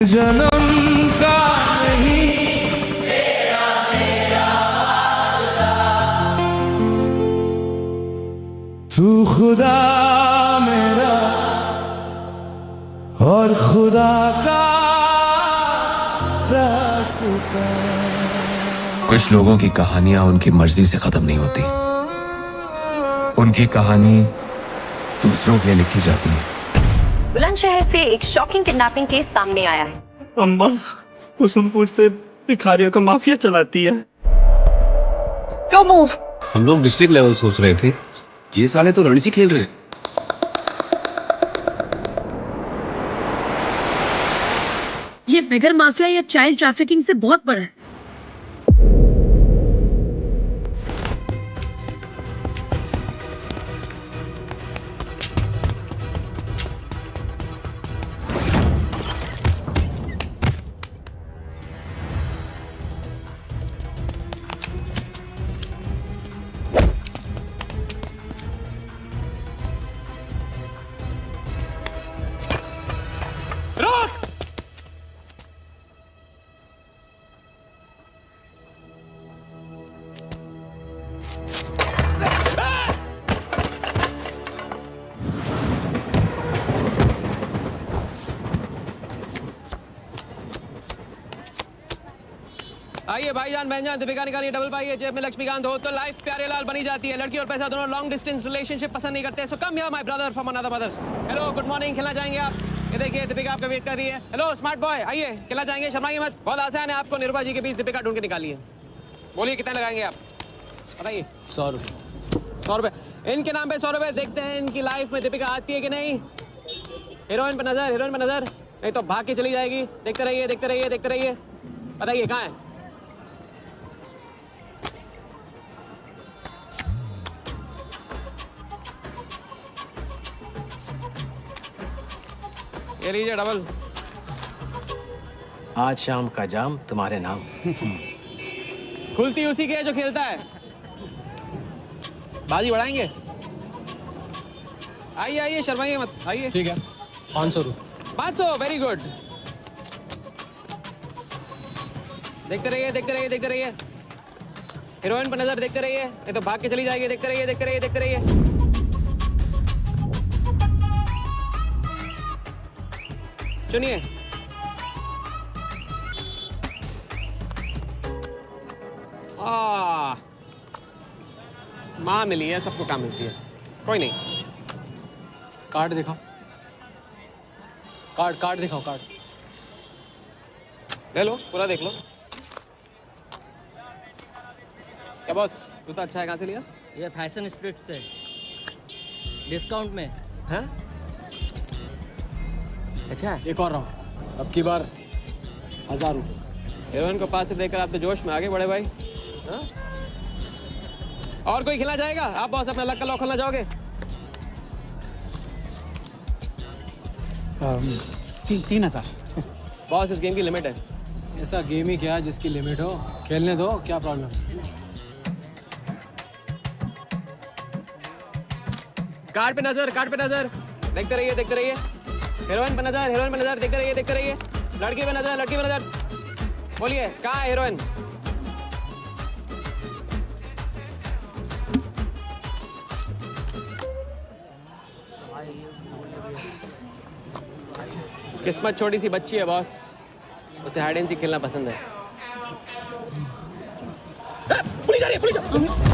जन्म का नहीं तेरा मेरा वास्ता, तू खुदा मेरा और खुदा का रास्ता। कुछ लोगों की कहानियां उनकी मर्जी से खत्म नहीं होती, उनकी कहानी दूसरों के लिए लिखी जाती है। बुलंदशहर से एक शॉकिंग किडनैपिंग केस सामने आया है। अम्मा कुसुमपुर से भिखारियों का माफिया चलाती है। हम लोग डिस्ट्रिक्ट लेवल सोच रहे थे, ये साले तो रणजी खेल रहे हैं। ये बेगर माफिया या चाइल्ड ट्रैफिकिंग से बहुत बड़ा है। आइए भाईजान बहनजान, दीपिका निकालिए डबल पाई है, जेब में लक्ष्मीकांत हो तो लाइफ प्यारे लाल बनी जाती है। लड़की और पैसा दोनों लॉन्ग डिस्टेंस रिलेशनशिप पसंद नहीं करते, so come here my brother from another mother. Hello good morning, खेलना चाहेंगे आप? ये देखिए दीपिका आपका वेट कर रही है। हेलो स्मार्ट बॉय, आइए खेलना चाहेंगे? शर्माइए मत, बहुत आसान है। आपको निर्भा जी के बीच दीपिका ढूंढ के निकालिए। बोलिए कितने लगाएंगे आप, बताइए। 100 रुपये। 100 रुपये इनके नाम पे 100 रुपये। देखते हैं इनकी लाइफ में दीपिका आती है कि नहीं। हीरोइन पे नजर, हीरोइन पे नजर, नहीं तो भाग के चली जाएगी। देखते रहिए देखते रहिए देखते रहिए, बताइए कहाँ है? ये लीजिए डबल। आज शाम का जाम तुम्हारे नाम। खुलती उसी की है जो खेलता है। बाजी बढ़ाएंगे? आइए आइए, शर्माइए मत, आइए। ठीक है, 500 रुपये। 500, वेरी गुड। देखते रहिए देखते रहिए देखते रहिए, हीरोइन पर नजर, देखते रहिए नहीं तो भाग के चली जाएगी। देखते रहिए देखते रहिए देखते रहिए। सुनिए, माँ मिली है, सबको काम मिलती है, कोई नहीं। कार्ड दिखाओ, कार्ड दिखाओ, कार्ड ले लो, पूरा देख लो। क्या बॉस, जूता अच्छा है, कहाँ से लिया? ये फैशन स्ट्रीट से, डिस्काउंट में। हाँ अच्छा है। एक और राउंड, अब की बार 1000 रुपये। हीरोइन को पास से देखकर आप तो जोश में आगे बढ़े भाई। हाँ? और कोई खिला जाएगा? आप बॉस अपना लक का लॉक खोलना चाहोगे? 3000। बॉस इस गेम की लिमिट है। ऐसा गेम ही क्या जिसकी लिमिट हो, खेलने दो, क्या प्रॉब्लम? कार्ड पे नजर, कार्ड पे नजर, देखते रहिए देखते रहिए। हीरोइन पे नजर, हीरोइन पे नजर, देखते रहिए देखते रहिए। लड़की पे नजर, लड़की पे नजर। बोलिए कहाँ है हीरोइन? किस्मत छोटी सी बच्ची है बॉस, उसे हाइड एंड सीक खेलना पसंद है। पुलिस आ रही है, पुलिस आ रही है।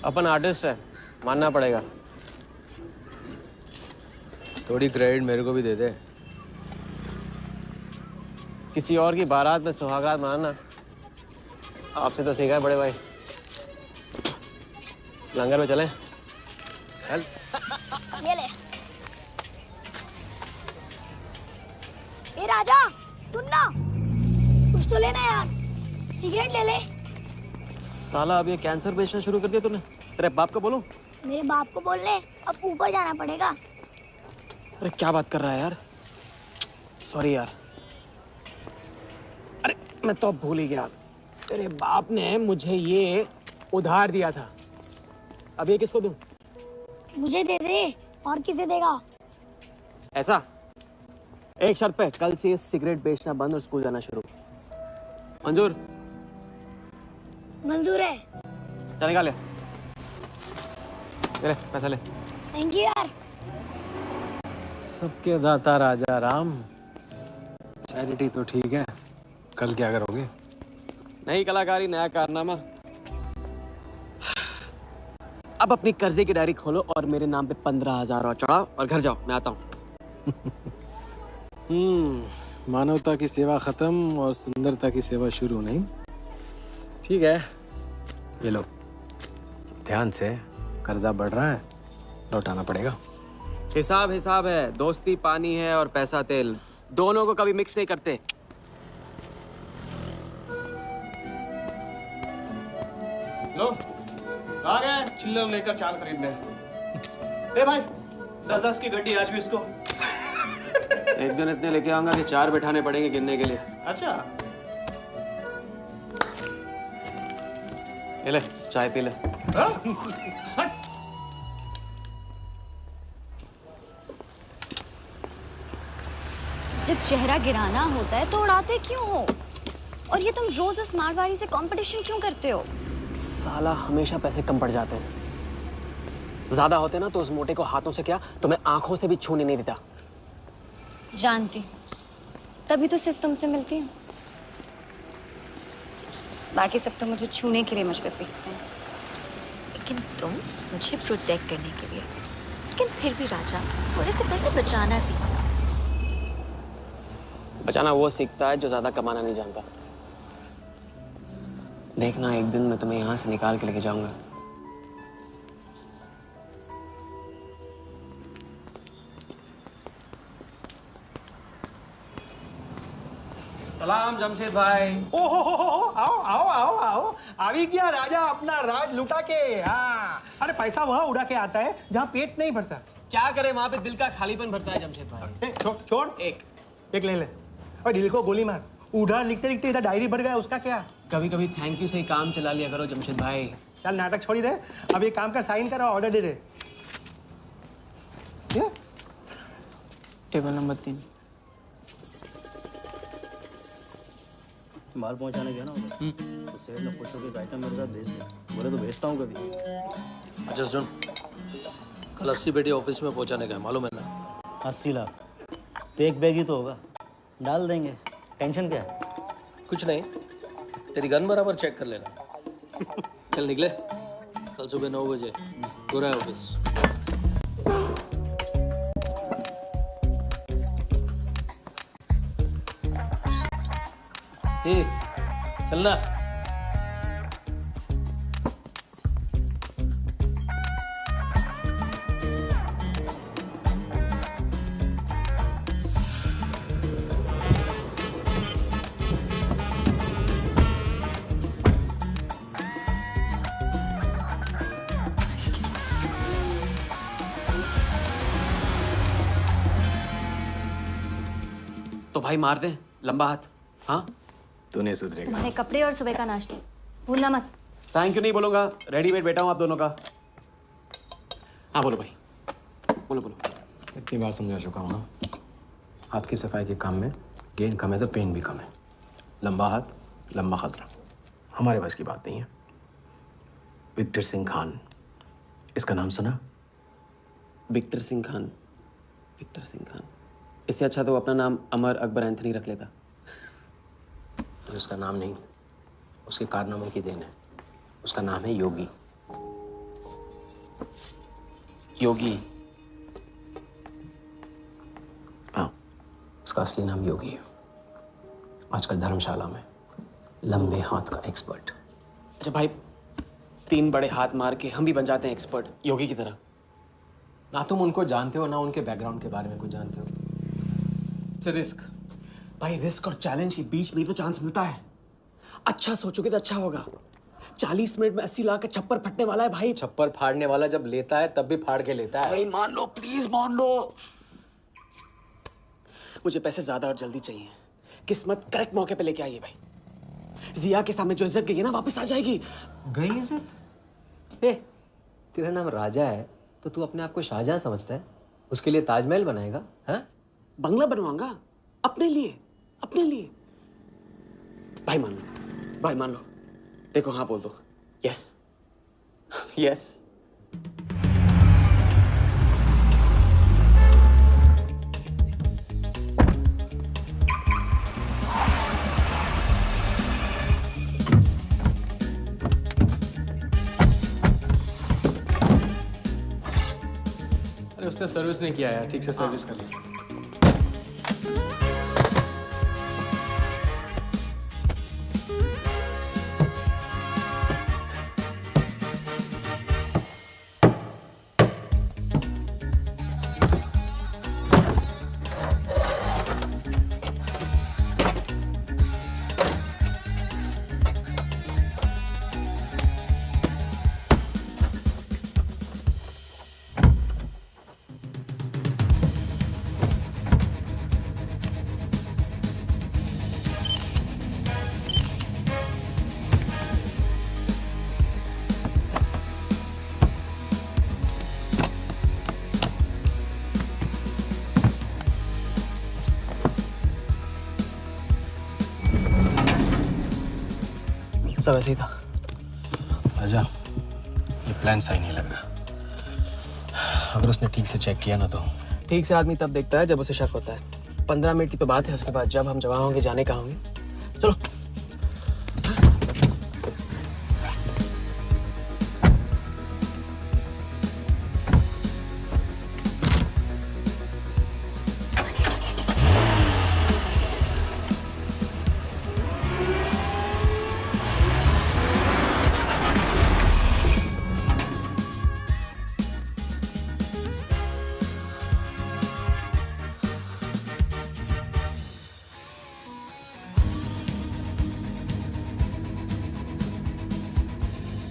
अपन आर्टिस्ट है, मानना पड़ेगा। थोड़ी क्रेडिट मेरे को भी दे दे। किसी और की बारात में सुहागरात मनाना आपसे तो सीखा है बड़े भाई। लंगर में चलें? चल। ये ले। ए राजा, सुन ना, कुछ तो लेना यार, सिगरेट ले ले। साला अब ये कैंसर बेचना शुरू कर दिया तूने। तेरे बाप को बोलूं? मेरे बाप को बोल ले, अब ऊपर जाना पड़ेगा। अरे क्या बात कर रहा है यार, सॉरी यार। अरे मैं तो भूल ही गया, तेरे बाप ने मुझे ये उधार दिया था। अब ये किसको दूं? मुझे दे दे, और किसे देगा? ऐसा, एक शर्त पे, कल से ये सिगरेट बेचना बंद और स्कूल जाना शुरू। मंजूर? मंजूर है। चल निकाल ले, ले पैसा ले। थैंक यू यार। सबके दाता राजा राम। चैरिटी तो ठीक है, कल क्या करोगे? नई कलाकारी, नया कारनामा। अब अपनी कर्जे की डायरी खोलो और मेरे नाम पे 15,000 और चढ़ाओ और घर जाओ, मैं आता हूँ। मानवता की सेवा खत्म और सुंदरता की सेवा शुरू नहीं। ठीक है, ये लो, ध्यान से, कर्जा बढ़ रहा है, लौटाना पड़ेगा। हिसाब हिसाब है, दोस्ती पानी है और पैसा तेल, दोनों को कभी मिक्स नहीं करते। लो आ गए चिल्लर लेकर चाल खरीदने। ए भाई 10-10 की गड्डी आज भी इसको। एक दिन इतने लेके आऊंगा कि 4 बैठाने पड़ेंगे गिनने के लिए। अच्छा ये ले, चाय पी ले। जब चेहरा गिराना होता है तो उड़ाते क्यों हो? और ये तुम रोज उस मारवाड़ी से कंपटीशन क्यों करते हो? साला हमेशा पैसे कम पड़ जाते हैं। ज्यादा होते ना तो उस मोटे को हाथों से क्या, तुम्हें आंखों से भी छूने नहीं देता। जानती, तभी तो सिर्फ तुमसे मिलती हूँ। बाकी सब तो मुझे छूने के लिए मुझ पे पीटते हैं, लेकिन तुम मुझे प्रोटेक्ट करने के लिए। लेकिन फिर भी राजा, थोड़े से पैसे बचाना सीखो। बचाना वो सीखता है जो ज्यादा कमाना नहीं जानता। देखना, एक दिन मैं तुम्हें यहाँ से निकाल के लेके जाऊंगा। सलाम जमशेद भाई। ओ हो आओ आओ आओ आओ आवी गया राजा अपना राज लुटा के। हाँ अरे पैसा वहाँ उड़ा के आता है जहाँ पेट नहीं भरता। क्या करे, वहां पे दिल का खालीपन भरता है जमशेद भाई। छोड़ एक ले ले और दिल को गोली मार। उधार लिखते लिखते इधर डायरी भर गया, उसका क्या? कभी कभी थैंक यू से ही काम चला लिया करो जमशेद भाई। चल नाटक छोड़ी रहे, अब ये काम का साइन कर और ऑर्डर दे दे। Table number 3। माल पहुंचाने गया ना उधर, तो सेठ ने खुश होकर आइटम मेरे साथ भेज दिया। बोले तो भेजता हूँ कभी। अच्छा सुन, कल 80 पेटी ऑफिस में पहुंचाने का, मालूम है ना? 80 लाख तो एक बैग ही तो होगा, डाल देंगे। टेंशन क्या है? कुछ नहीं, तेरी गन बराबर चेक कर लेना। चल निकले, कल सुबह 9 बजे पूरा ऑफिस। चलना। तो भाई मार दे लंबा हाथ। हाँ तू नहीं सुधरेगा। तुम्हारे कपड़े और सुबह का नाश्ता भूलना मत। थैंक यू नहीं बोलूंगा, रेडीमेड बैठा हूँ आप दोनों का। हाँ बोलो भाई, बोलो बोलो। इतनी बार समझा चुका हूँ ना, हाथ की सफाई के काम में गेन कम है तो पेन भी कम है। लंबा हाथ लंबा खतरा, हमारे बस की बात नहीं है। विक्टर सिंह खान, इसका नाम सुना? Victor Singh Khan, Victor Singh Khan. इससे अच्छा तो अपना नाम अमर अकबर एंथनी रख लेता। उसका नाम नहीं, उसके कारनामों की देन है। उसका नाम है योगी। योगी? हाँ, उसका असली नाम योगी है। आजकल धर्मशाला में लंबे हाथ का एक्सपर्ट। अच्छा भाई, 3 बड़े हाथ मार के हम भी बन जाते हैं एक्सपर्ट योगी की तरह। ना तुम उनको जानते हो ना उनके बैकग्राउंड के बारे में कुछ जानते हो। इट्स अ रिस्क भाई। रिस्क और चैलेंज के बीच में तो चांस मिलता है। अच्छा सोचोगे तो अच्छा होगा। 40 मिनट में 80 लाख का छप्पर फटने वाला है भाई। छप्पर फाड़ने वाला जब लेता है तब भी फाड़ के लेता है भाई मान लो, प्लीज मान लो। मुझे पैसे ज्यादा और जल्दी चाहिए। किस्मत करेक्ट मौके पे लेके आइए भाई। जिया के सामने जो इज्जत गई है ना वापस आ जाएगी। गई इज्जत? तेरा नाम राजा है तो तू अपने आप को शाहजहां समझता है? उसके लिए ताजमहल बनाएगा? हाँ? बंगला बनवाऊंगा अपने लिए, अपने लिए। भाई मान लो, भाई मान लो। देखो हाँ बोल दो। Yes yes. अरे उसने सर्विस नहीं किया यार, ठीक से सर्विस कर लिया। सब ऐसे ही था। राजा, ये प्लान सही नहीं लग रहा। अगर उसने ठीक से चेक किया ना तो। ठीक से आदमी तब देखता है जब उसे शक होता है। 15 मिनट की तो बात है, उसके बाद जब हम जवान होंगे जाने कहाँ होंगे। चलो।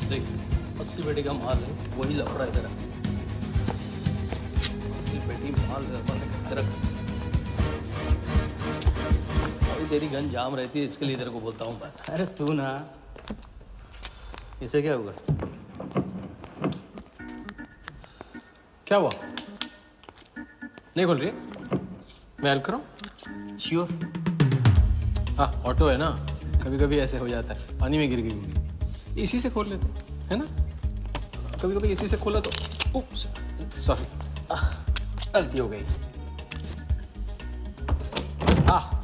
देख 80 पेटी का माल है, वही लफड़ा इधर है। 80 पेटी माल तेरा। अभी तेरी गन जाम रहती है, इसके लिए तेरे को बोलता हूँ मैं। अरे तू ना, इसे क्या हुआ? क्या हुआ? नहीं खोल रही? मैं हेल्प करूँ? श्योर। हाँ, ऑटो है ना, कभी कभी ऐसे हो जाता है। पानी में गिर गई होगी, इसी से खोल लेते है ना। कभी कभी इसी से खोला तो उप्स, सॉरी, गलती हो गई।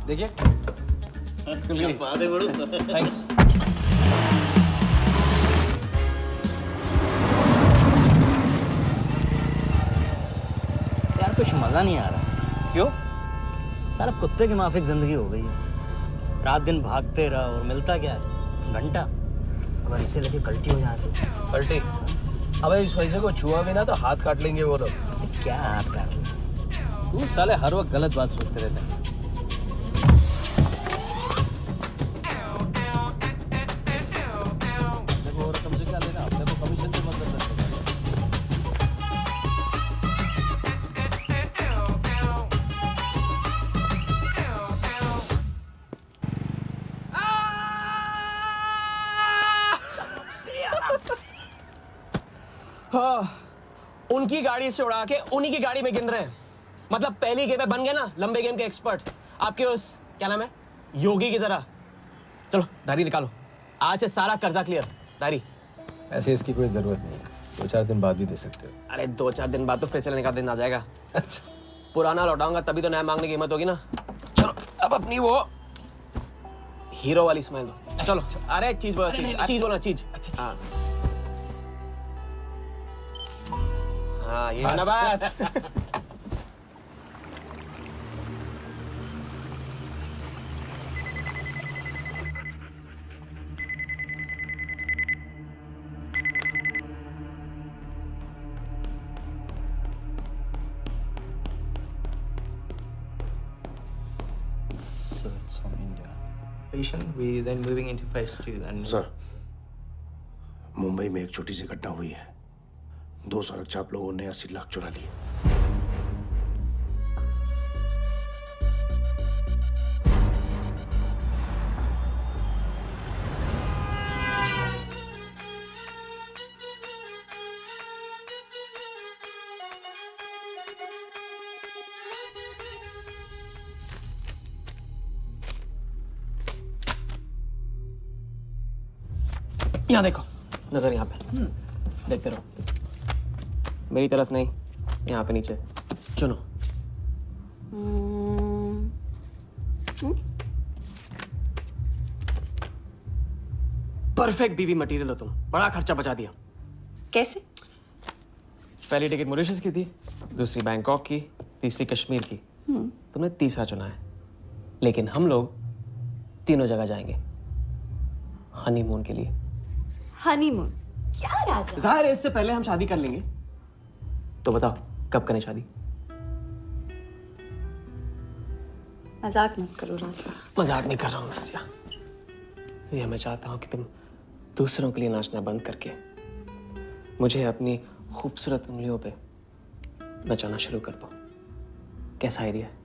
देखिए थैंक्स। यार कुछ मजा नहीं आ रहा। क्यों? साला कुत्ते की माफिक जिंदगी हो गई है। रात दिन भागते रहो और मिलता क्या है? घंटा। अगर इसे लेके कल्टी हो जाए तो? कल्टी? अबे इस पैसे को छुआ भी ना तो हाथ काट लेंगे वो लोग। क्या हाथ काट लेंगे? तू साले हर वक्त गलत बात सोचते रहते हैं। देखो और तुमसे क्या लेना, अपने को कमीशन से मतलब रखते हैं। हाँ, उनकी गाड़ी से उड़ा के उन्हीं की गाड़ी में गिन रहे हैं। मतलब पहली गेम में बन गए ना लंबे गेम के एक्सपर्ट। आपके उस क्या नाम है योगी की तरह। चलो डायरी निकालो, आज से सारा कर्जा क्लियर। डायरी। ऐसे इसकी कोई जरूरत नहीं है, 2-4 दिन बाद भी दे सकते हो। अरे 2-4 दिन बाद तो फिर से लेने का दिन आ जाएगा। अच्छा, पुराना लौटाऊंगा तभी तो नया मांगने की हिम्मत होगी ना। चलो अब अपनी वो हीरो वाली स्माइल दो। चलो। अरे एक चीज बोलो, चीज बोलना, चीज। हाँ हाँ, ये ना बात। So it's from India. Patient, we then moving into phase 2 and. Sir, Mumbai में एक छोटी सी घटना हुई है। 2 सड़क चाप लोगों ने 80 लाख चुरा लिए। यहाँ देखो, नजर यहाँ पे, देखते रहो। मेरी तरफ नहीं, यहाँ पे नीचे। चुनो। परफेक्ट बीवी मटेरियल हो तुम, बड़ा खर्चा बचा दिया। कैसे? पहली टिकट मॉरिशस की थी, दूसरी बैंकॉक की, तीसरी कश्मीर की। तुमने तीसरा चुना है, लेकिन हम लोग तीनों जगह जाएंगे हनीमून के लिए। हनीमून? क्या राजा? जाहिर है इससे पहले हम शादी कर लेंगे। तो बताओ कब करें शादी? मजाक मत करो राजा। मजाक नहीं कर रहा हूँ रजिया। ये मैं चाहता हूँ कि तुम दूसरों के लिए नाचना बंद करके मुझे अपनी खूबसूरत उंगलियों पे नचाना शुरू कर दो। कैसा आइडिया है?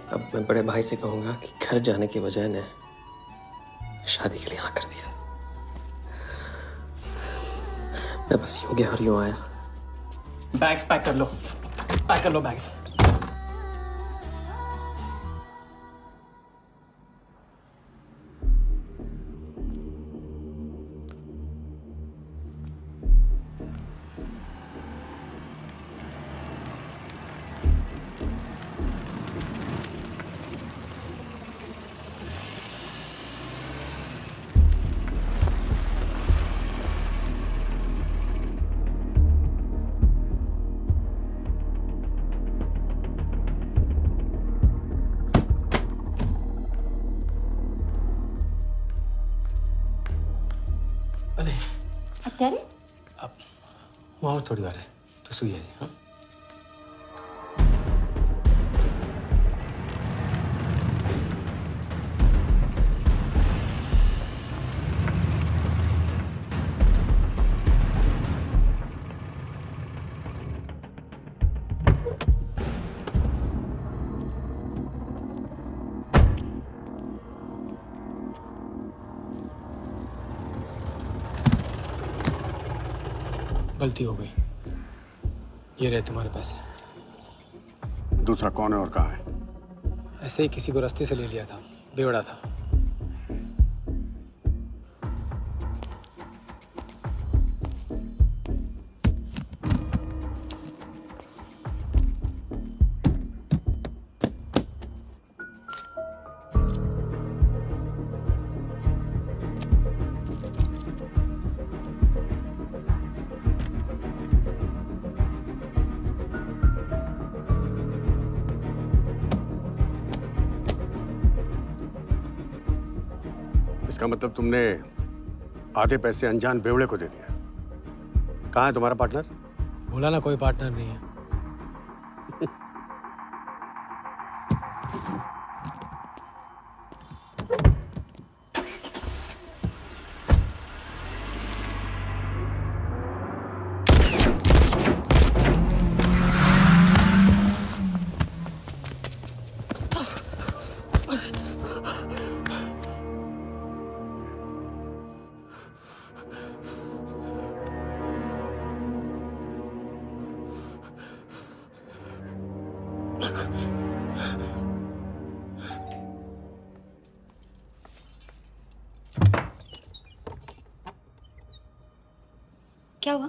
अब मैं बड़े भाई से कहूंगा कि घर जाने की बजाय ने शादी के लिए हाँ कर दिया। मैं बस यूं गया और यूं आया। बैग्स पैक कर लो, पैक कर लो बैग्स। अत्यारे? अब वहाँ थोड़ी बार है तो सुई है जी। हाँ गलती हो गई। ये रहे तुम्हारे पैसे। दूसरा कौन है और कहाँ है? ऐसे ही किसी को रास्ते से ले लिया था, बेवड़ा था। इसका मतलब तुमने आधे पैसे अनजान बेवड़े को दे दिया। कहाँ है तुम्हारा पार्टनर? बोला ना कोई पार्टनर नहीं है। क्या हुआ?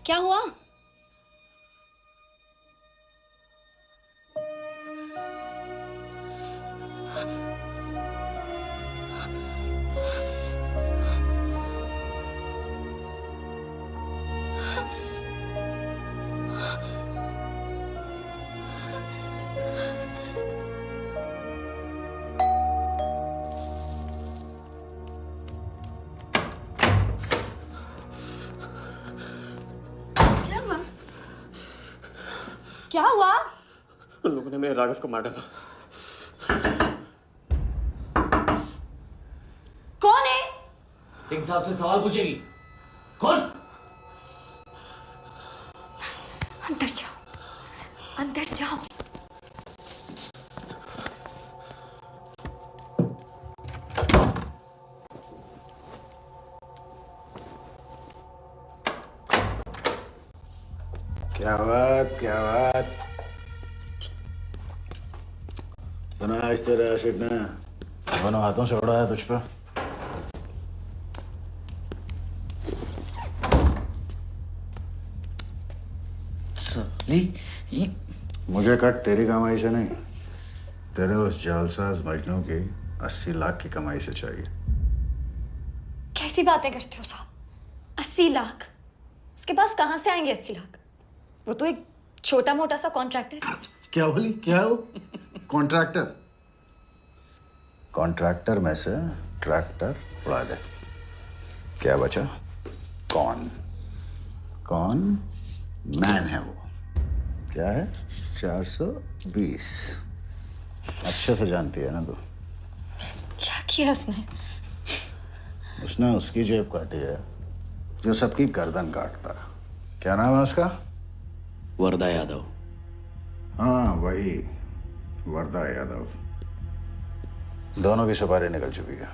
क्या हुआ? क्या हुआ? उन लोगों ने मेरे राघव को मार डाला। कौन है? सिंह साहब से सवाल पूछेगी। कौन? अंदर जाओ, अंदर जाओ। क्या बात, क्या बात। बना आज तेरे आशिक ने दोनों हाथों से उड़ाया तुझ पे। मुझे कट तेरी कमाई से नहीं, तेरे उस जालसाज मजनू की 80 लाख की कमाई से चाहिए। कैसी बातें करते हो साहब? 80 लाख? उसके पास कहाँ से आएंगे 80 लाख? वो तो एक छोटा मोटा सा कॉन्ट्रैक्टर है। क्या बोली? क्या है वो? कॉन्ट्रैक्टर? कॉन्ट्रैक्टर में से ट्रैक्टर उड़ा दे। क्या बचा? कौन? कौन मैन है वो? क्या है? 420। अच्छे से जानती है ना तू? क्या किया उसने? उसने उसकी जेब काटी है जो सबकी गर्दन काटता। क्या नाम है उसका? वरदा यादव। हाँ वही, वरदा यादव। दोनों की सुपारी निकल चुकी है।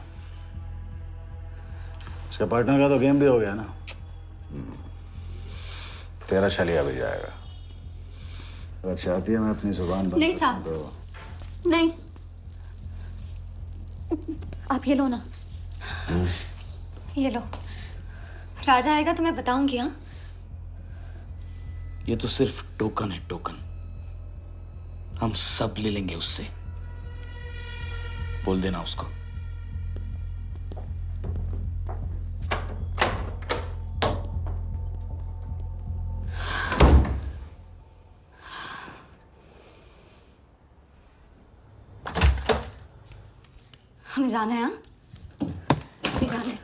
उसके पार्टनर का तो गेम भी हो गया ना। तेरा छलिया भी जाएगा। अगर चाहती है मैं अपनी जुबान बंद नहीं साहब, तो नहीं। आप ये लो ना, ये लो। राजा आएगा तो मैं बताऊंगी। हाँ, ये तो सिर्फ टोकन है, टोकन। हम सब ले लेंगे उससे। बोल देना उसको। हमें जाना है। हाँ, अभी जाना है।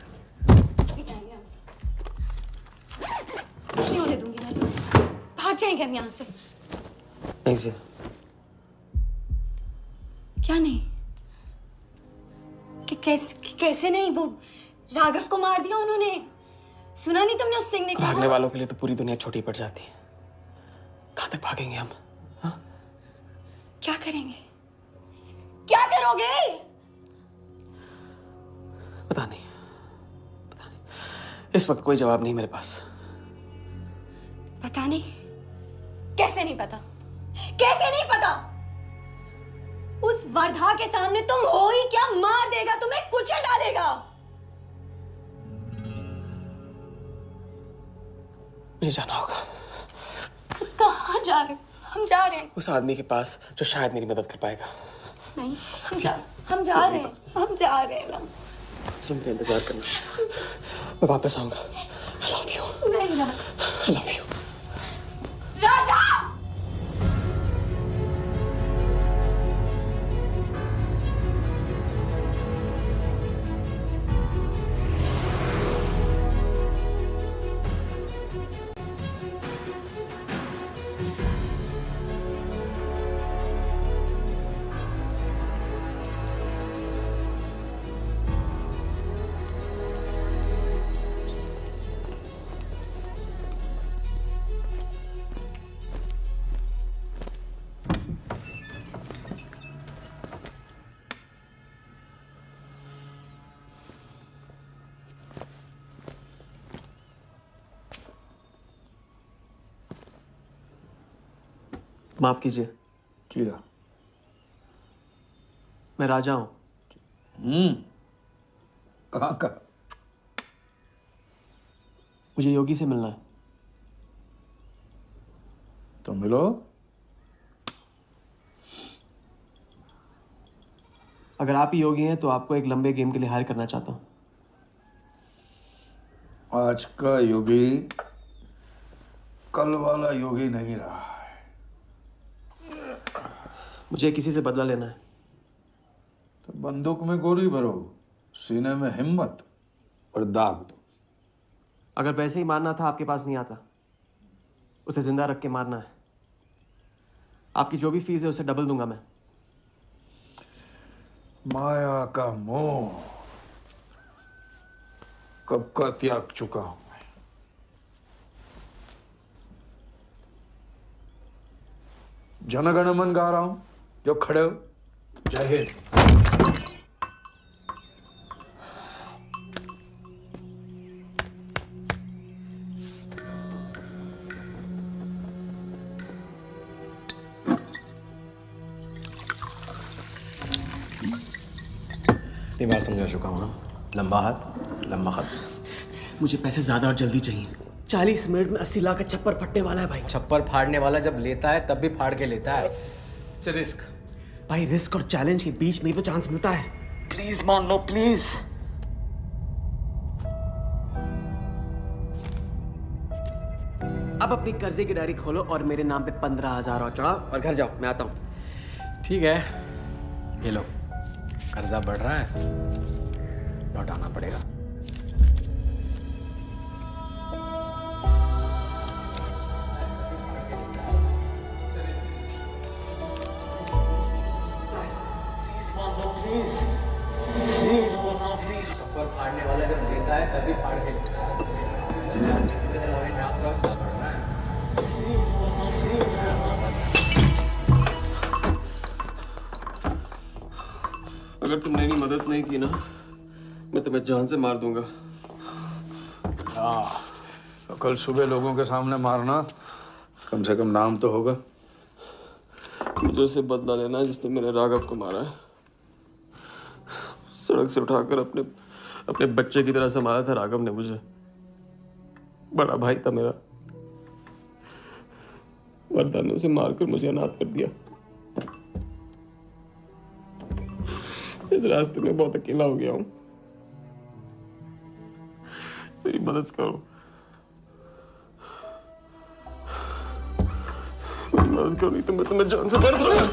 अभी जाएंगे हम। कुछ नहीं होने दूंगी मैं तो। भाग जाएंगे हम यहाँ से। नहीं जी। क्या नहीं? कैसे नहीं? वो राघव को मार दिया उन्होंने। सुना नहीं तुमने उस सिंह ने कहा? भागने वालों के लिए तो पूरी दुनिया छोटी पड़ जाती है। कहाँ तक भागेंगे हम? हा? क्या करेंगे? क्या करोगे? पता नहीं, पता नहीं। इस वक्त कोई जवाब नहीं मेरे पास। पता नहीं? कैसे नहीं पता? कैसे नहीं पता? उस वर्धा के सामने तुम हो ही क्या? मार देगा, तुम्हें कुचल डालेगा। मुझे जाना होगा। कहाँ जा रहे हो? हम जा रहे हैं। उस आदमी के पास जो शायद मेरी मदद कर पाएगा। नहीं, हम जा रहे हैं। हम जा रहे हैं। सुन के इंतजार करना। मैं वापस आऊंगा। I love you. नहीं ना। I love you. राजा! माफ कीजिए। किया। मैं राजा हूं। कहाँ का? मुझे योगी से मिलना है। तो मिलो। अगर आप ही योगी हैं तो आपको एक लंबे गेम के लिए हायर करना चाहता हूं। आज का योगी कल वाला योगी नहीं रहा है। मुझे किसी से बदला लेना है। तो बंदूक में गोली भरो, सीने में हिम्मत और दाग दो। अगर वैसे ही मारना था आपके पास नहीं आता, उसे जिंदा रख के मारना है। आपकी जो भी फीस है उसे डबल दूंगा मैं। माया का मोह कब का त्याग चुका हूं मैं। जनगण मन गा रहा हूं, जो खड़े हो। जय हिंद। इतनी बार समझा चुका हूं ना, लंबा हाथ लंबा खत। मुझे पैसे ज्यादा और जल्दी चाहिए। 40 मिनट में 80 लाख का छप्पर फटने वाला है भाई। छप्पर फाड़ने वाला जब लेता है तब भी फाड़ के लेता है। इट्स रिस्क भाई, रिस्क और चैलेंज के बीच में ही तो चांस मिलता है। प्लीज मान लो प्लीज। अब अपनी कर्जे की डायरी खोलो और मेरे नाम पे 15,000 और चढ़ाओ और घर जाओ, मैं आता हूं। ठीक है, ये लो, कर्जा बढ़ रहा है, लौटाना पड़ेगा। छप्पर फाड़ने वाला जब लेता है तभी फाड़ के लेता है। अगर तुमने मेरी मदद नहीं की ना, मैं तुम्हें जान से मार दूंगा। हाँ, तो कल सुबह लोगों के सामने मारना, कम से कम नाम तो होगा। मुझे उससे बदला लेना जिसने मेरे राघव को मारा है। सड़क से उठाकर अपने बच्चे की तरह संभाला था राघव ने मुझे। बड़ा भाई था मेरा, वरदान ने उसे मारकर मुझे अनाथ कर दिया। इस रास्ते में बहुत अकेला हो गया हूं, मेरी मदद करो, मेरी मदद करो, नहीं तो मैं तुम्हें जान से मार दूंगा।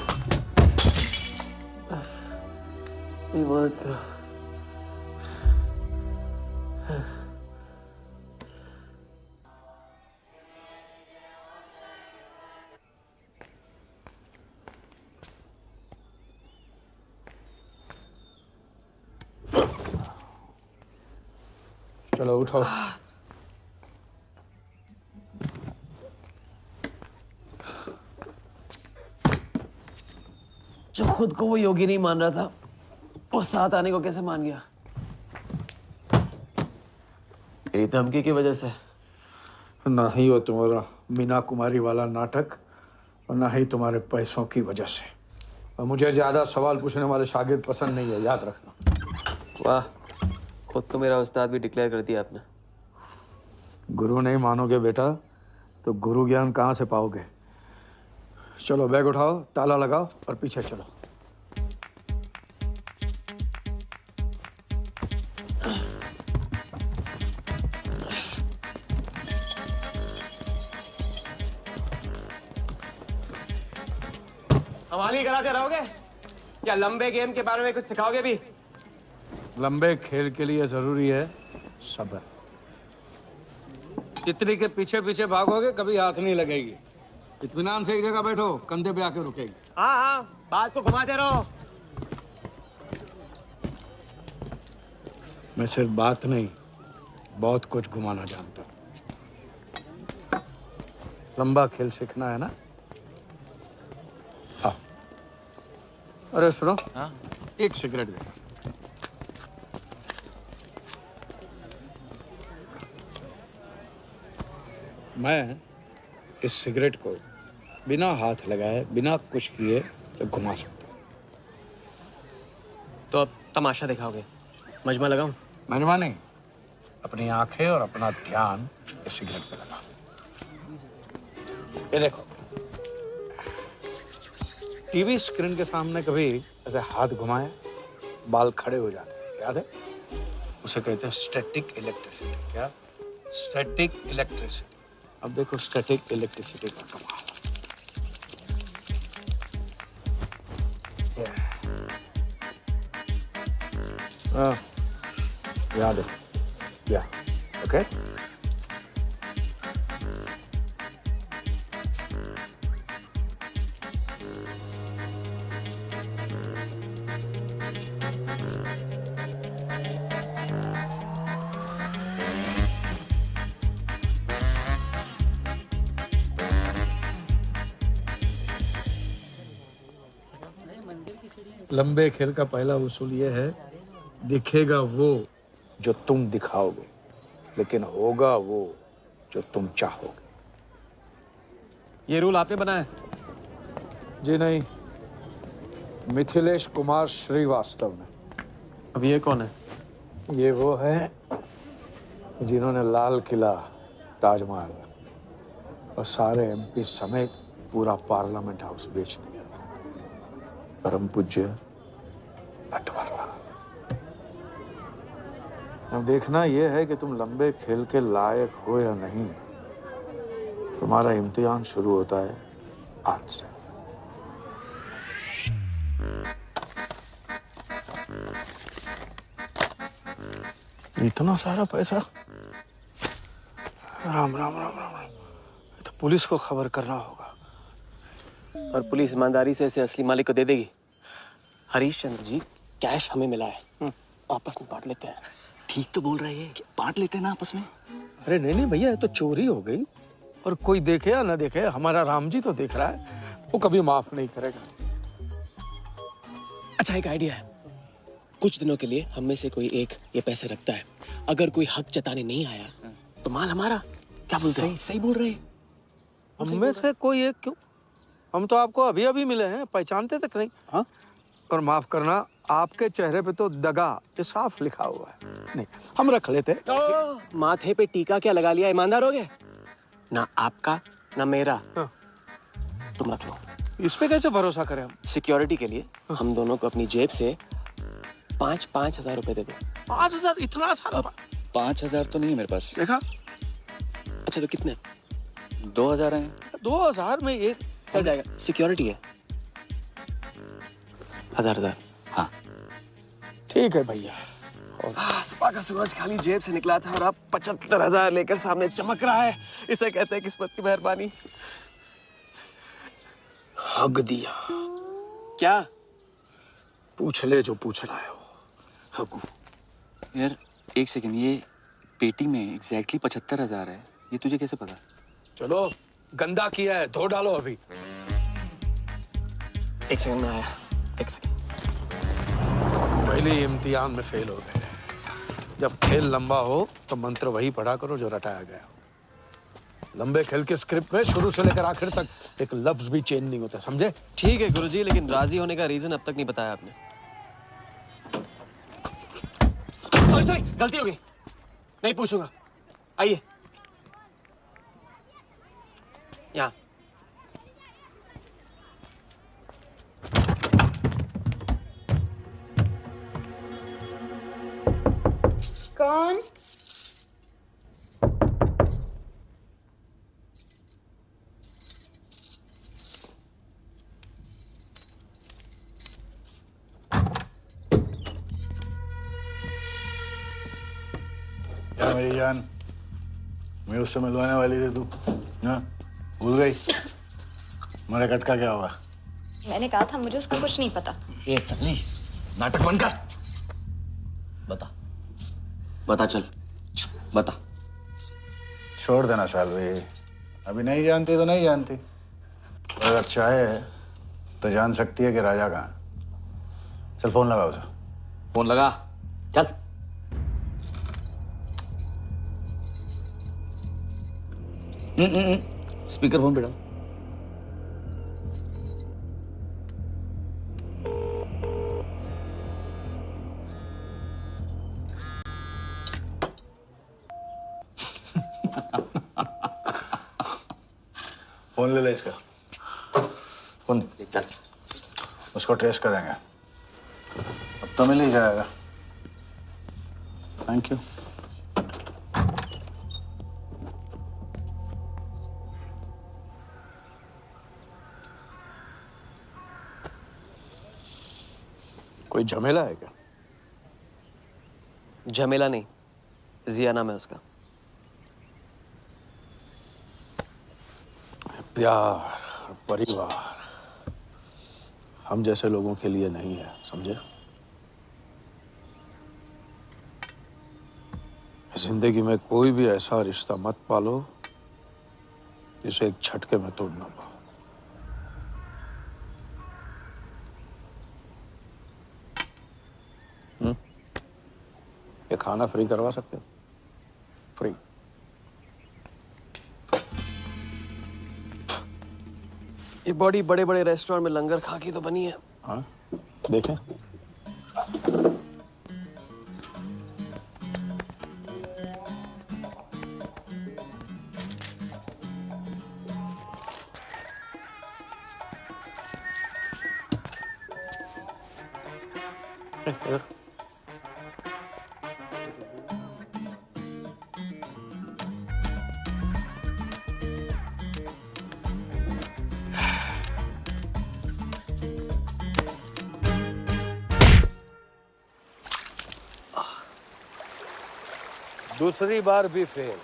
मेरी मदद करो। चलो उठो। जो खुद को वो योगी नहीं मान रहा था, वो साथ आने को कैसे मान गया? मेरी धमकी की वजह से। ना ही वो तुम्हारा मीना कुमारी वाला नाटक और ना ही तुम्हारे पैसों की वजह से। और मुझे ज्यादा सवाल पूछने वाले शागिर्द पसंद नहीं है, याद रखना। वाह, खुद तो मेरा उस्ताद भी डिक्लेयर कर दिया आपने। गुरु नहीं मानोगे बेटा तो गुरु ज्ञान कहाँ से पाओगे। चलो बैग उठाओ, ताला लगाओ और पीछे चलो। हमारी कराते रहोगे या लंबे गेम के बारे में कुछ सिखाओगे भी? लंबे खेल के लिए जरूरी है सब्र। तितली के पीछे पीछे भागोगे कभी हाथ नहीं लगेगी। इत्मीनान से एक जगह बैठो, कंधे पे आके रुकेगी। हाँ हाँ, बात को घुमाते रहो। मैं सिर्फ बात नहीं, बहुत कुछ घुमाना जानता हूँ। लंबा खेल सीखना है ना? आओ। अरे सुनो, हाँ? एक सिगरेट दे। मैं इस सिगरेट को बिना हाथ लगाए, बिना कुछ किए तो घुमा सकता हूँ। तो अब तमाशा दिखाओगे? मजमा लगाऊं? मजमा नहीं, अपनी आंखें और अपना ध्यान इस सिगरेट पे लगा। ये देखो, टीवी स्क्रीन के सामने कभी ऐसे हाथ घुमाए बाल खड़े हो जाते हैं, याद है? उसे कहते हैं स्टैटिक इलेक्ट्रिसिटी। क्या? Static electricity. अब देखो स्टैटिक इलेक्ट्रिसिटी का कमाल। याद है? या ओके। लंबे खेल का पहला उसूल ये है, दिखेगा वो जो तुम दिखाओगे, लेकिन होगा वो जो तुम चाहोगे। ये रूल आपने बनाया? जी नहीं, मिथिलेश कुमार श्रीवास्तव ने। अब ये कौन है? ये वो है जिन्होंने लाल किला, ताजमहल और सारे एमपी समेत पूरा पार्लियामेंट हाउस बेच दिया। परम पूज्य नटवरलाल। अब देखना यह है कि तुम लंबे खेल के लायक हो या नहीं। तुम्हारा इम्तिहान शुरू होता है आज से। इतना सारा पैसा? राम राम राम राम, तो पुलिस को खबर करना होगा। और पुलिस ईमानदारी से इसे असली मालिक को दे देगी। हरीश चंद्र जी, कैश हमें मिला है, आपस में बांट लेते हैं। ठीक तो बोल रहे हैं, बांट लेते हैं ना आपस में। अरे नहीं नहीं भैया, ये तो चोरी हो गई, और कोई देखे या ना देखे, हमारा राम जी तो देख रहा है, वो कभी माफ नहीं करेगा। अच्छा, एक आइडिया है। कुछ दिनों के लिए हम में से कोई एक ये पैसे रखता है। अगर कोई हक जताने नहीं आया तो माल हमारा। क्या बोलते हैं? सही बोल रहे हैं। हम में से कोई एक क्यों? हम तो आपको अभी अभी मिले हैं, पहचानते तक नहीं। हाँ, और माफ करना, आपके चेहरे पे तो दगा ये साफ लिखा हुआ है। नहीं, हम रख लेते। माथे पे टीका क्या लगा लिया? ईमानदार हो गए ना, आपका ना मेरा। तुम रख लो। इस पे कैसे भरोसा करें हम? सिक्योरिटी के लिए हम दोनों को अपनी जेब से 5,000 रुपए दे दो। 5,000? इतना सारा? 5,000 तो नहीं है मेरे पास। देखा? अच्छा, तो कितने? 2,000 हैं। 2,000 में ये चल जाएगा। सिक्योरिटी है 1,000। हाँ ठीक है भैया। सुबह का सूरज खाली जेब से निकला था और अब 75,000 लेकर सामने चमक रहा है। इसे कहते हैं किस्मत की मेहरबानी। हग दिया। क्या? पूछ ले जो पूछना है वो। हगू। यार एक सेकंड, ये पेटी में एग्जैक्टली 75,000 है, ये तुझे कैसे पता? चलो, गंदा किया है, धो डालो अभी। एक सेकंड में आया। एक सेकंड। पहले इम्तिहान में फेल हो गए। जब खेल लंबा हो तो मंत्र वही पढ़ा करो जो रटाया गया। लंबे खेल के स्क्रिप्ट में शुरू से लेकर आखिर तक एक लफ्ज भी चेंज नहीं होता, समझे? ठीक है गुरुजी, लेकिन राजी होने का रीजन अब तक नहीं बताया आपने। सॉरी, गलती हो गई, नहीं पूछूंगा। आइए यहाँ। कौन? क्या मेरी जान, मैं उससे मिलवाने वाली थी, तू ना भूल गई? मेरा कटका क्या होगा? मैंने कहा था मुझे उसका कुछ नहीं पता। ये सगली नाटक बंद कर। बता बता, चल बता। छोड़ देना सालवी, अभी नहीं जानती तो नहीं जानती, अगर चाहे तो जान सकती है कि राजा कहाँ है। चल फोन लगा उसे। फोन लगा, चल। स्पीकर फोन पे डाल। फोन ले ले इसका, फोन चल। उसको ट्रेस करेंगे, अब तो मिल ही जाएगा। Thank you. कोई झमेला है क्या? झमेला नहीं, जिया नाम है उसका। प्यार, परिवार हम जैसे लोगों के लिए नहीं है, समझे? जिंदगी में कोई भी ऐसा रिश्ता मत पालो जिसे एक झटके में तोड़ ना पाओ। ये खाना फ्री करवा सकते हो? फ्री। ये बॉडी बड़े बड़े रेस्टोरेंट में लंगर खा के तो बनी है। हाँ, देखें। दूसरी बार भी फेल।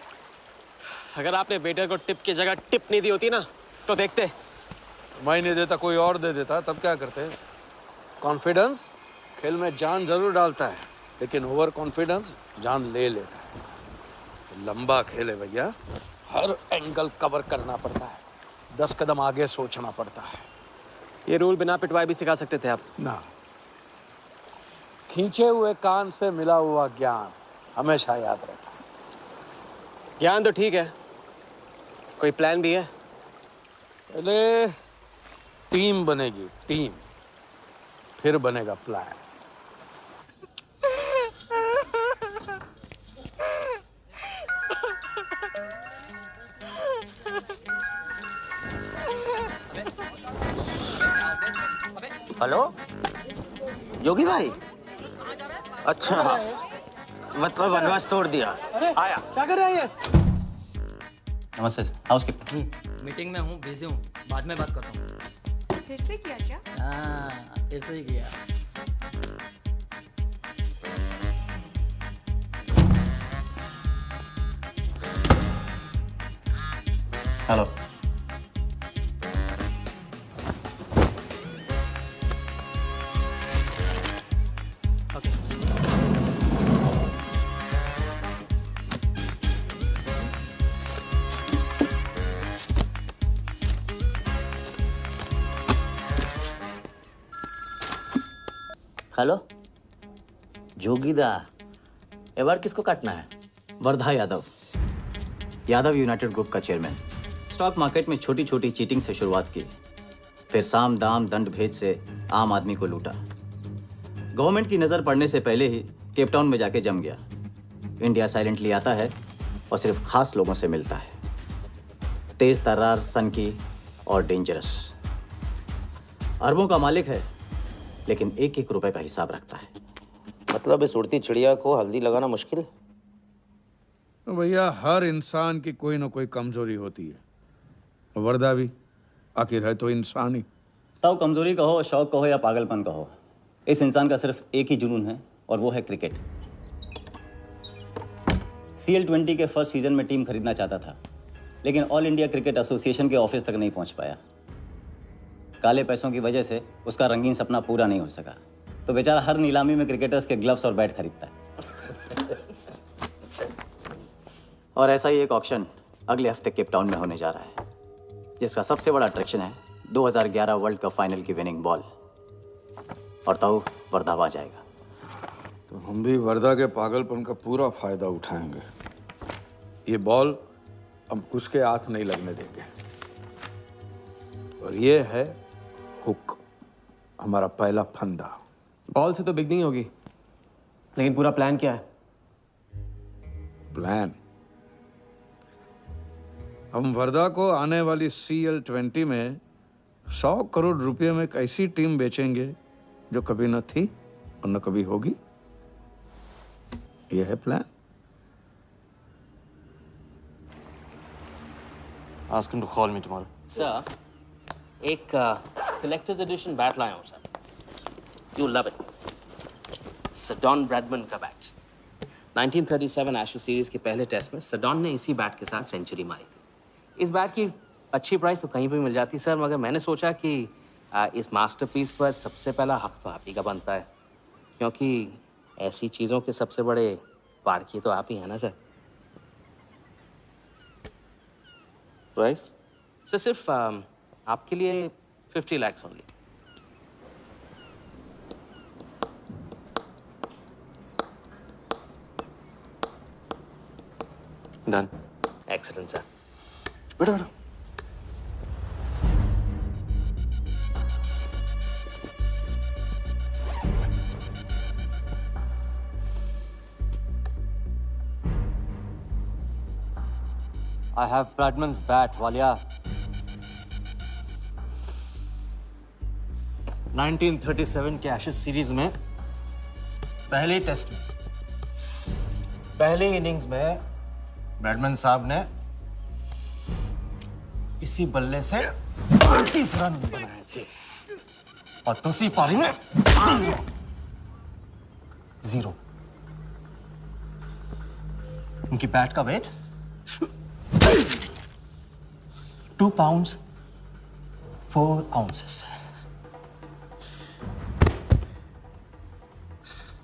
अगर आपने वेटर को टिप की जगह टिप नहीं दी होती ना तो देखते। मैं नहीं देता, कोई और दे देता, तब क्या करते? कॉन्फिडेंस खेल में जान जरूर डालता है, लेकिन ओवर कॉन्फिडेंस जान ले लेता है। लंबा खेल है भैया, हर एंगल कवर करना पड़ता है, 10 कदम आगे सोचना पड़ता है। ये रूल बिना पिटवाए भी सिखा सकते थे आप ना। खींचे हुए कान से मिला हुआ ज्ञान हमेशा याद रहता है। ज्ञान तो ठीक है, कोई प्लान भी है? पहले टीम बनेगी, टीम, फिर बनेगा प्लान। हेलो जोगी भाई, अच्छा मतलब वनवास तोड़ दिया। आया। क्या कर रहे हैं ये? नमस्ते सर, हाउसकीपिंग। मीटिंग में हूँ, बिजी हूँ, बाद में बात करता हूँ। फिर से किया क्या? हाँ, फिर से ही किया। हेलो। हेलो जोगीदा, ये बार किसको काटना है? वर्धा यादव, यादव यूनाइटेड ग्रुप का चेयरमैन। स्टॉक मार्केट में छोटी छोटी चीटिंग से शुरुआत की, फिर साम दाम दंड भेद से आम आदमी को लूटा। गवर्नमेंट की नज़र पड़ने से पहले ही केप टाउन में जाके जम गया। इंडिया साइलेंटली आता है और सिर्फ खास लोगों से मिलता है। तेज तर्रार, सनकी और डेंजरस। अरबों का मालिक है, लेकिन एक एक रुपए का हिसाब रखता है। मतलब इस उड़ती चिड़िया को हल्दी लगाना मुश्किल है? तो भैया हर इंसान की कोई ना कोई कमजोरी होती है। वर्दा भी आखिर है तो इंसान ही। ताऊ कमजोरी कहो, शौक कहो या पागलपन कहो, इस इंसान का सिर्फ एक ही जुनून है और वो है क्रिकेट। CL20 के फर्स्ट सीजन में टीम खरीदना चाहता था, लेकिन ऑल इंडिया क्रिकेट एसोसिएशन के ऑफिस तक नहीं पहुंच पाया। काले पैसों की वजह से उसका रंगीन सपना पूरा नहीं हो सका, तो बेचारा हर नीलामी में क्रिकेटर्स के ग्लव्स और बैट खरीदता है। और ऐसा ही एक ऑक्शन अगले हफ्ते केप टाउन में होने जा रहा है, जिसका सबसे बड़ा अट्रैक्शन है 2011 वर्ल्ड कप फाइनल की विनिंग बॉल। और ताऊ वर्धा आ जाएगा। तो हम भी वर्धा के पागलपन का पूरा फायदा उठाएंगे। ये बॉल हम उसके हाथ नहीं लगने देंगे। और ये है हुक, हमारा पहला फंदा। बॉल से तो बिगनिंग होगी, लेकिन पूरा प्लान क्या है? प्लान, हम वर्धा को आने वाली CL20 में 100 करोड़ रुपए में एक ऐसी टीम बेचेंगे जो कभी न थी और न कभी होगी। यह है plan. Ask him to call me tomorrow. Sir, एक कलेक्टर्स एडिशन बैट लाया हूँ sir. You love it. Sir Don Bradman का बैट। 1937 एशेज सीरीज के पहले टेस्ट में सडॉन ने इसी बैट के साथ सेंचुरी मारी थी। इस बैट की अच्छी प्राइस तो कहीं भी मिल जाती सर, मगर मैंने सोचा कि इस मास्टरपीस पर सबसे पहला हक तो आप ही का बनता है, क्योंकि ऐसी चीज़ों के सबसे बड़े पार किए तो आप ही हैं ना सर? प्राइस सर सिर्फ आपके लिए 50 lakhs only. Done. Excellent sir. बैठो बैठो। I have Bradman's bat, Walia. 1937 के एशेज सीरीज में पहले टेस्ट में पहले इनिंग्स में ब्रैडमैन साहब ने इसी बल्ले से 38 रन बनाए थे और दूसरी पारी में जीरो। उनकी बैट का वेट 2 pounds 4 ounces।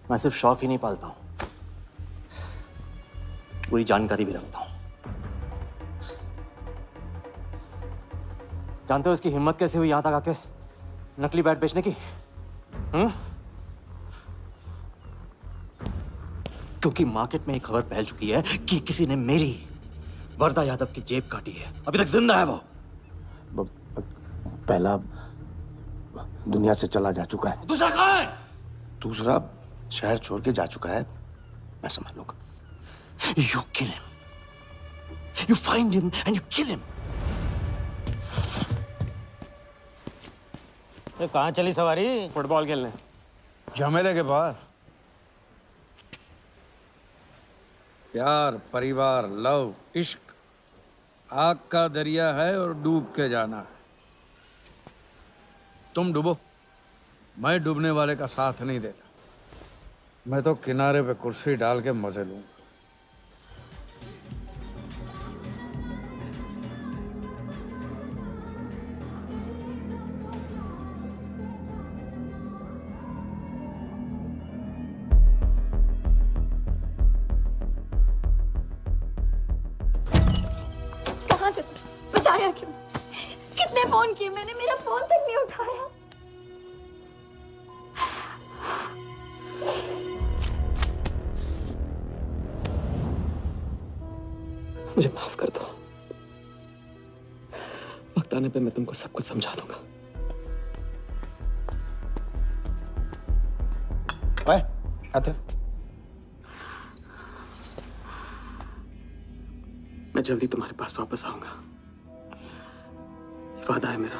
मैं सिर्फ शौक ही नहीं पालता हूं, पूरी जानकारी भी रखता हूं। जानते हो इसकी हिम्मत कैसे हुई यहां तक आके नकली बैट बेचने की? क्योंकि मार्केट में एक खबर फैल चुकी है कि किसी ने मेरी वर्धा यादव की जेब काटी है। अभी तक जिंदा है वो। पहला दुनिया से चला जा चुका है, दूसरा कहाँ है? दूसरा शहर छोड़ के जा चुका है। मैं संभालूंगा। You kill him. You find him and you kill him. कहाँ चली सवारी? फुटबॉल खेलने। झमेले के पास। प्यार, परिवार, लव, इश्क आग का दरिया है और डूब के जाना है। तुम डूबो, मैं डूबने वाले का साथ नहीं देता। मैं तो किनारे पे कुर्सी डाल के मजे लूंगा। कहाँ थे? बताया क्यों? कितने फोन किए मैंने, मेरा फोन तक नहीं उठाया। मुझे माफ कर दो। वक्त आने पे मैं तुमको सब कुछ समझा दूंगा। ओए, आते। मैं जल्दी तुम्हारे पास वापस आऊंगा, वादा है मेरा।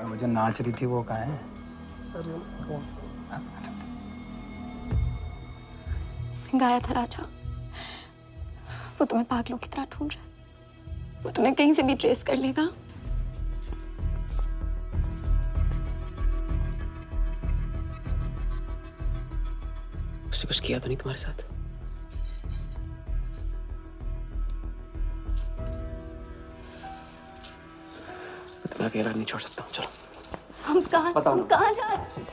वो जो नाच रही थी वो कहाँ है? सिंह आया था राजा, वो तुम्हें पागलों की तरह ढूंढ रहा है। वो तुम्हें कहीं से भी ट्रेस कर लेगा। उसने कुछ किया तो नहीं तुम्हारे साथ? मैं तुम्हें अकेला नहीं छोड़ सकता हूँ। चलो। हम कहाँ जा रहे हैं?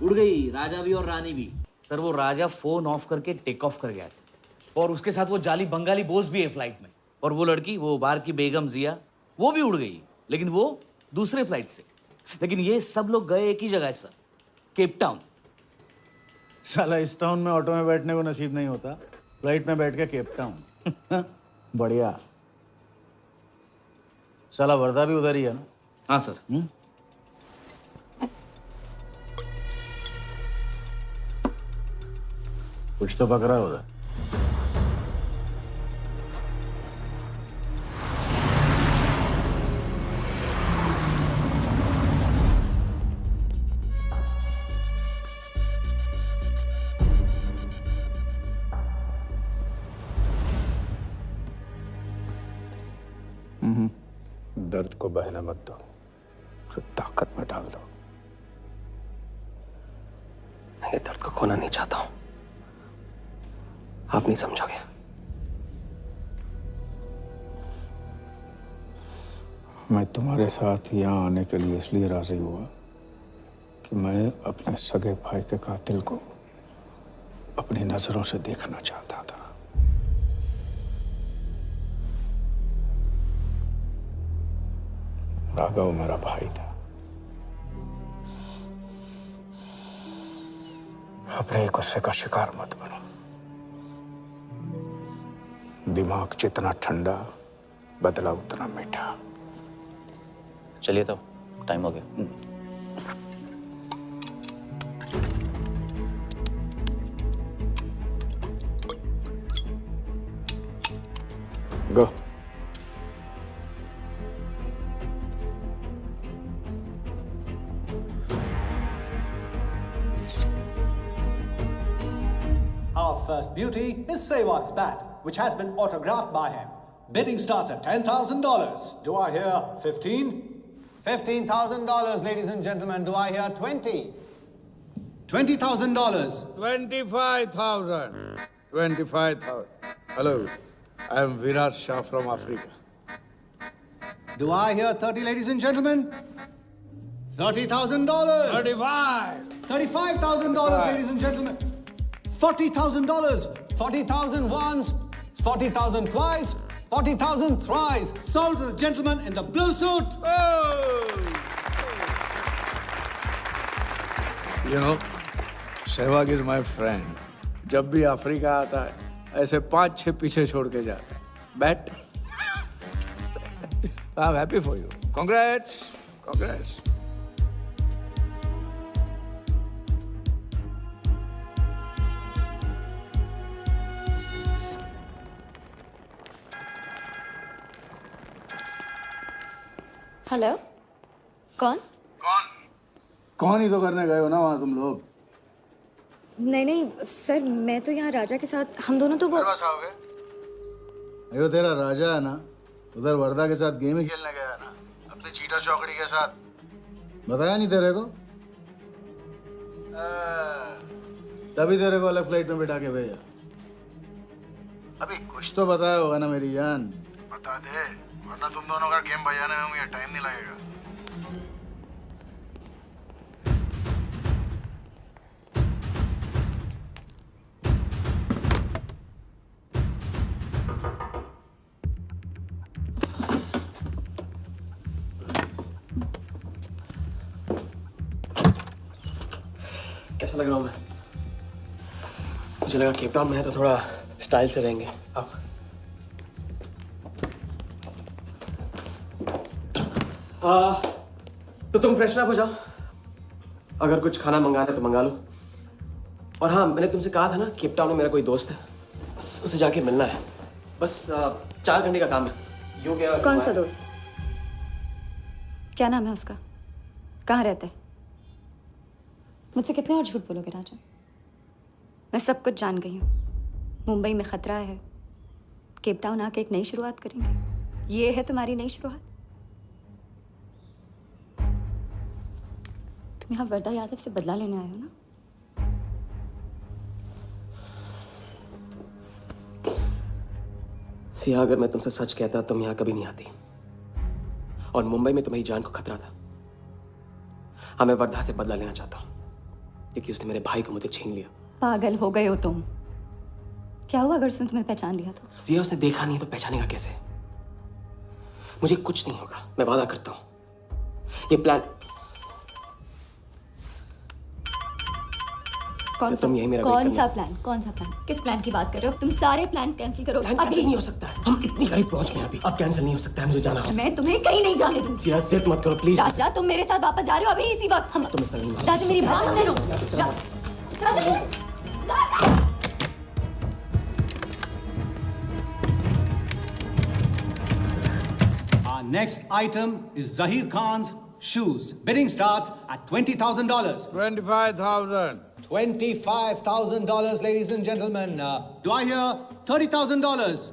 उड़ गई राजा भी और रानी भी। सर वो राजा फोन ऑफ करके टेक ऑफ कर गया सर, और उसके साथ वो जाली बंगाली बोस भी है फ्लाइट में। और वो लड़की, वो बार की बेगम जिया, वो भी उड़ गई, लेकिन वो दूसरे फ्लाइट से। लेकिन ये सब लोग गए एक ही जगह है सर, केप टाउन। साला इस टाउन में ऑटो में बैठने को नसीब नहीं होता, फ्लाइट में बैठ के केप टाउन। बढ़िया। साला वर्धा भी उधर ही है ना? हाँ सर। कुछ तो पकड़ा उधर। बहने मत दो, उसे ताकत में डाल दो। मैं ये दर्द को खोना नहीं चाहता हूं, आप नहीं समझोगे। मैं तुम्हारे साथ यहाँ आने के लिए इसलिए राजी हुआ कि मैं अपने सगे भाई के कातिल को अपनी नजरों से देखना चाहता था। राघव मेरा भाई था। अपने गुस्से का शिकार मत बनो। दिमाग जितना ठंडा, बदला उतना मीठा। चलिए तो टाइम हो गया। गो। Our first beauty is Sehwag's bat, which has been autographed by him. Bidding starts at $10,000. Do I hear 15? $15,000, ladies and gentlemen. Do I hear 20? $20,000. 25,000. 25,000. Hello, I am Virat Shah from Africa. Do I hear 30, ladies and gentlemen? $30,000. 35. $35,000, ladies and gentlemen. $40,000. 40,000 once, 40,000 twice, 40,000 thrice. Sold to the gentleman in the blue suit. You know, Sehwag is my friend. जब भी Africa आता है, ऐसे 5-6 पीछे छोड़ के जाता है. Bet? I'm happy for you. Congrats. Congrats. Hello, कौन? कौन ही तो करने गए हो ना वहाँ तुम लोग? नहीं नहीं सर, मैं तो यहाँ राजा के साथ, हम दोनों तो वो अयो तेरा राजा है ना, उधर वर्धा के साथ गेम ही खेलने गया है ना, अपने चीटर चौकड़ी के साथ। बताया नहीं तेरे को? तभी तेरे को अलग फ्लाइट में बिठा के भेजा। अभी कुछ तो बताया होगा ना मेरी जान, बता दे, वरना तुम दोनों का गेम बजाने में मुझे टाइम नहीं लगेगा। कैसा लग रहा हूँ मैं? मुझे लगा केप टाउन में है तो थोड़ा स्टाइल से रहेंगे। आओ। तो तुम फ्रेशन अप हो जाओ। अगर कुछ खाना मंगाना है तो मंगा लो। और हाँ, मैंने तुमसे कहा था ना, केप टाउन में मेरा कोई दोस्त है, बस उसे जाके मिलना है। बस 4 घंटे का काम है। यूँ क्या? कौन सा दोस्त? क्या नाम है उसका? कहाँ रहता है? मुझसे कितने और झूठ बोलोगे राजा? मैं सब कुछ जान गई हूँ। मुंबई में खतरा है, केप टाउन आके एक नई शुरुआत करेंगे। ये है तुम्हारी नई शुरुआत? तुम यहाँ वर्धा यादव से बदला लेने आए हो ना? सिया, अगर मैं तुमसे सच कहता तुम यहाँ कभी नहीं आती। और मुंबई में तुम्हारी जान को खतरा था। हाँ, मैं वर्धा से बदला लेना चाहता हूँ क्योंकि उसने मेरे भाई को मुझे छीन लिया। पागल हो गए हो तुम? क्या हुआ अगर उसने तुम्हें पहचान लिया तो? जिया, उसने देखा नहीं तो पहचानेगा कैसे? मुझे कुछ नहीं होगा, मैं वादा करता हूं। ये प्लान कौन सा? तुम यही मेरा कौन सा प्लान? कौन सा प्लान? किस प्लान की बात कर रहे हो? तुम सारे प्लान कैंसिल करो। प्लान कैंसिल नहीं हो सकता है। हम इतनी करीब पहुंच गए अभी। अब कैंसिल नहीं हो सकता है, मुझे जाना होगा। मैं तुम्हें कहीं नहीं जाने दूंगी। सिया, जिद मत करो प्लीज। राजा, तुम मेरे साथ वापस जा रहे हो अभी इसी वक्त? हम तुम इस तरह नहीं मानो। राजा, मेरी बात सुनो। राजा, राजा। Our next item is Zahir Khan's shoes. Bidding starts at $20,000. 25,000. $25,000, ladies and gentlemen. Do I hear $30,000?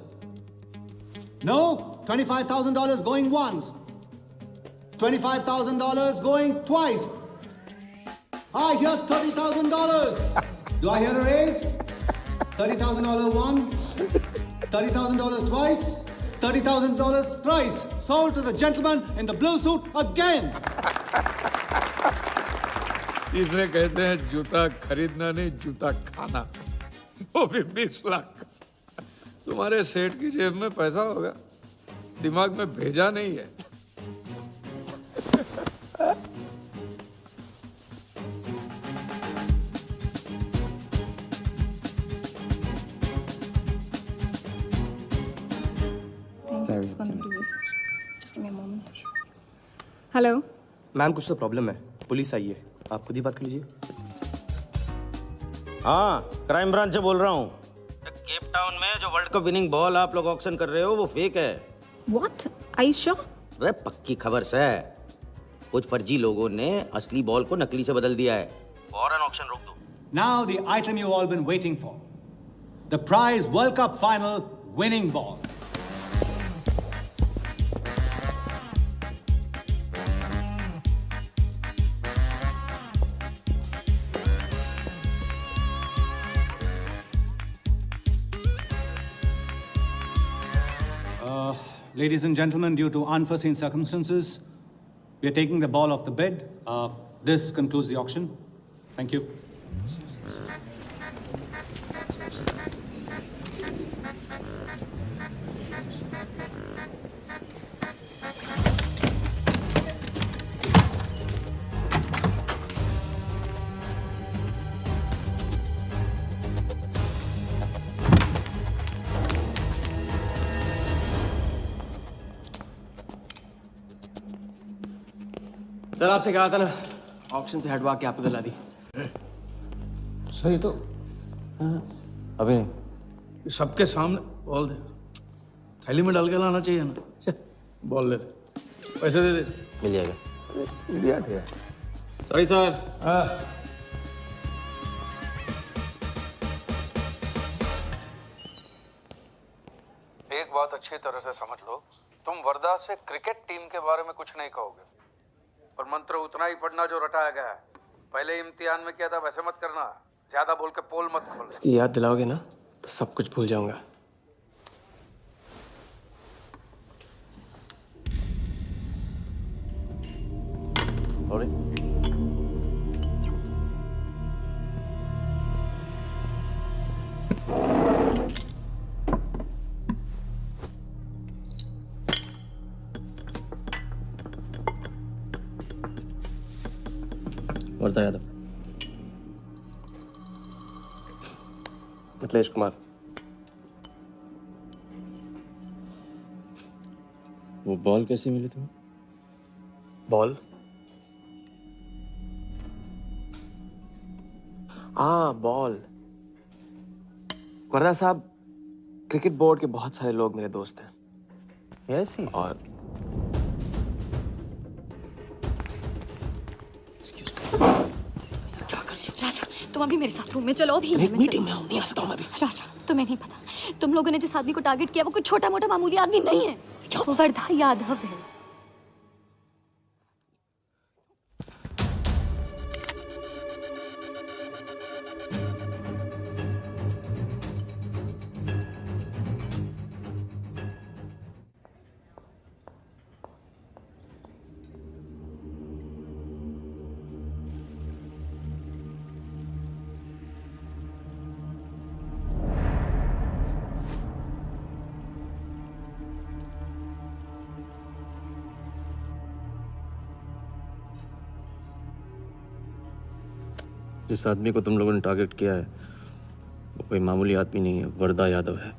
No? $25,000 going once. $25,000 going twice. I hear $30,000. Do I hear a raise? $30,000 one, $30,000 twice, $30,000 thrice. Sold to the gentleman in the blue suit again. इसे कहते हैं जूता खरीदना नहीं, जूता खाना, वो भी 20 लाख। तुम्हारे सेठ की जेब में पैसा होगा, दिमाग में भेजा नहीं है। हेलो मैम, कुछ तो प्रॉब्लम है, पुलिस आई है, आप खुद ही बात कर लीजिए। हाँ, क्राइम ब्रांच से बोल रहा हूँ। केप टाउन में जो वर्ल्ड कप विनिंग बॉल आप लोग ऑक्शन कर रहे हो वो फेक है। व्हाट? Are you sure? अरे पक्की खबर से। कुछ फर्जी लोगों ने असली बॉल को नकली से बदल दिया है। फौरन ऑक्शन रोक दो। Now the item you all been waiting for. The prize World Cup final winning ball. Ladies and gentlemen, due to unforeseen circumstances, we are taking the ball off the bid. This concludes the auction. Thank you. Sir, आपसे कहा था ना, auction से हटवा के आपको दिला दी। Sir ये तो अभी नहीं, सबके सामने बॉल दे, थैली में डाल के लाना चाहिए ना। बॉल ले, पैसे दे दे। मिल जाएगा। इडियट है। Sorry sir. एक बात अच्छी तरह से समझ लो, तुम वर्धा से क्रिकेट टीम के बारे में कुछ नहीं कहोगे, और मंत्र उतना ही पढ़ना जो रटाया गया है। पहले इम्तिहान में किया था वैसे मत करना, ज्यादा बोल के पोल मत खोल। इसकी याद दिलाओगे ना तो सब कुछ भूल जाऊंगा। वर्धा यादव, मिथिलेश कुमार। वो बॉल कैसे मिली तुम्हें? बॉल? हाँ, बॉल। वर्धा साहब, क्रिकेट बोर्ड के बहुत सारे लोग मेरे दोस्त हैं। यस। और राजा, तुम अभी मेरे साथ रूम में चलो। अभी मीटिंग में हूँ, नहीं आ सकता हूँ मैं अभी। राजा, तुम्हें नहीं पता, तुम लोगों ने जिस आदमी को टारगेट किया वो कोई छोटा मोटा मामूली आदमी नहीं है। वो वर्धा यादव है। जिस आदमी को तुम लोगों ने टारगेट किया है वो कोई मामूली आदमी नहीं है, वर्धा यादव है।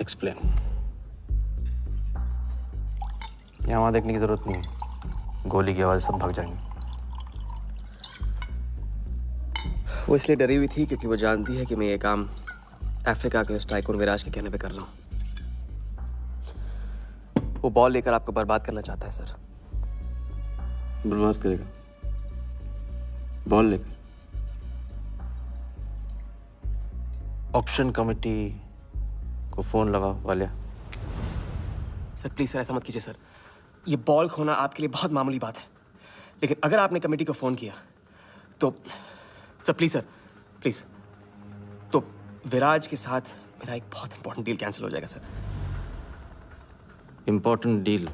एक्सप्लेन। यहाँ वहाँ देखने की जरूरत नहीं है, गोली की आवाज सब भाग जाएंगे। वो इसलिए डरी हुई थी क्योंकि वो जानती है कि मैं ये काम अफ्रीका के उस टाइकून विराज के कहने पे कर रहा हूँ। वो बॉल लेकर आपको बर्बाद करना चाहता है सर। बर्बाद करेगा? बॉल लेकर? ऑक्शन कमेटी को फोन लगा वालिया। सर प्लीज सर ऐसा मत कीजिए सर। ये बॉल खोना आपके लिए बहुत मामूली बात है, लेकिन अगर आपने कमेटी को फोन किया तो सर प्लीज तो विराज के साथ मेरा एक बहुत इंपॉर्टेंट डील कैंसिल हो जाएगा sir. Important deal?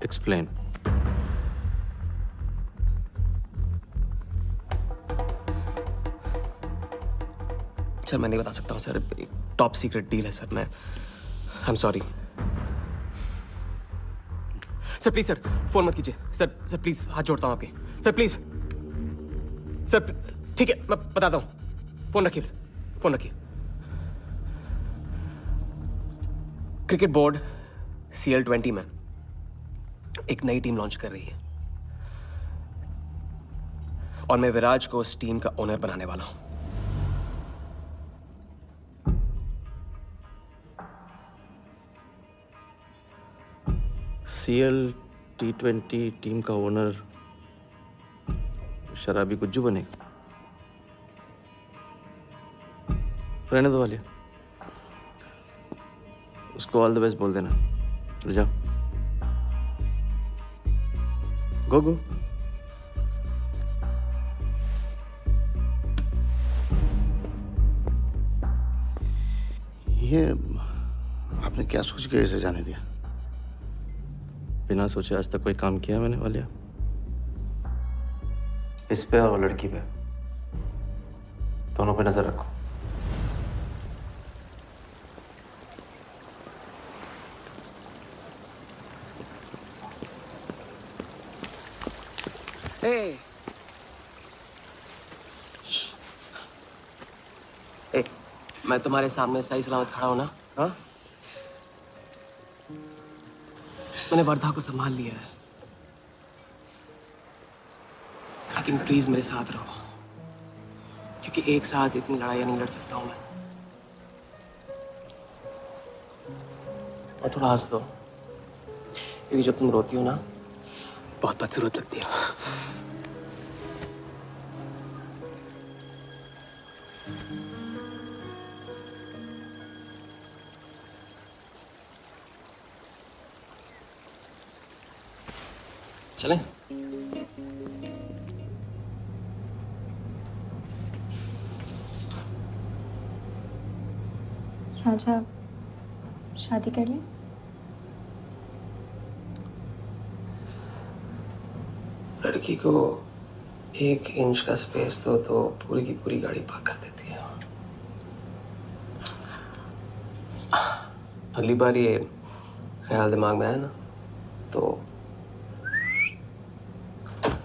Explain. Sir मैं नहीं बता सकता हूँ सर, एक टॉप सीक्रेट डील है सर। मैं I am sorry sir. Please sir phone मत कीजिए सर प्लीज हाथ जोड़ता हूँ आपके सर, प्लीज सर। ठीक है मैं बताता हूँ, फोन रखिए सर, फोन रखिए। क्रिकेट बोर्ड CL20 में एक नई टीम लॉन्च कर रही है और मैं विराज को उस टीम का ओनर बनाने वाला हूं। CL T20 टीम का ओनर शराबी गुज्जू बनेगा? रहने दो वालिया, उसको ऑल द बेस्ट बोल देना। चल जाओ, गो गो। ये आपने क्या सोच के इसे जाने दिया? बिना सोचे आज तक कोई काम किया मैंने वालिया? इस पे और वो लड़की पे, दोनों पे नजर रखो। Hey. ए, मैं तुम्हारे सामने सही सलामत खड़ा हूं ना? हाँ? मैंने वर्धा को संभाल लिया है, लेकिन प्लीज मेरे साथ रहो, क्योंकि एक साथ इतनी लड़ाइयां नहीं लड़ सकता हूं मैं। और थोड़ा हंस दो, क्योंकि जब तुम रोती हो ना बहुत बदसूरत लगती है। चलें? राजा शादी कर ले। लड़की को 1 इंच का स्पेस दो तो पूरी की पूरी गाड़ी पार्क कर देती है। अगली बार ये ख्याल दिमाग में आया ना तो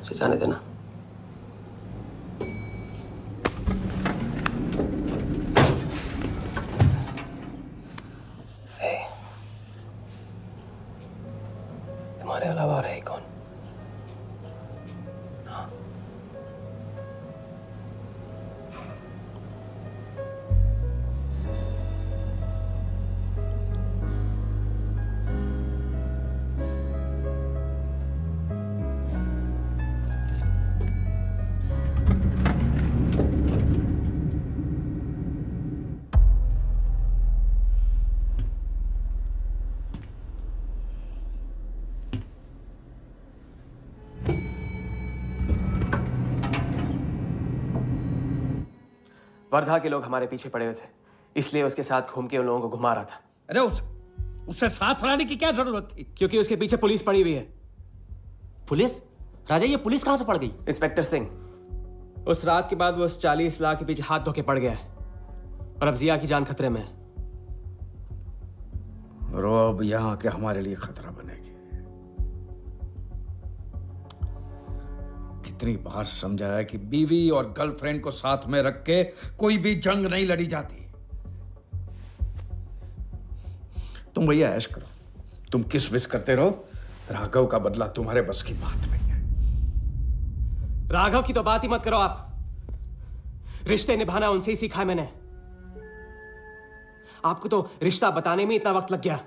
उसे जाने देना। तुम्हारे अलावा और है कौन? वर्धा के लोग हमारे पीछे पड़े हुए थे, इसलिए उसके साथ घूम के उन लोगों को घुमा रहा था। अरे उससे साथ लाने की क्या जरूरत थी? क्योंकि उसके पीछे पुलिस पड़ी हुई है। पुलिस? राजा ये पुलिस कहां से पड़ गई? इंस्पेक्टर सिंह, उस रात के बाद वो उस 40 लाख के पीछे हाथ धो के पड़ गया है और अब जिया की जान खतरे में है। और वो अब यहाँ के हमारे लिए खतरा बनेगी। कितनी बार समझाया कि बीवी और गर्लफ्रेंड को साथ में रख के कोई भी जंग नहीं लड़ी जाती। तुम भैया ऐश करो, तुम किस विस करते रहो। राघव का बदला तुम्हारे बस की बात नहीं है। राघव की तो बात ही मत करो आप। रिश्ते निभाना उनसे ही सीखा है मैंने। आपको तो रिश्ता बताने में इतना वक्त लग गया।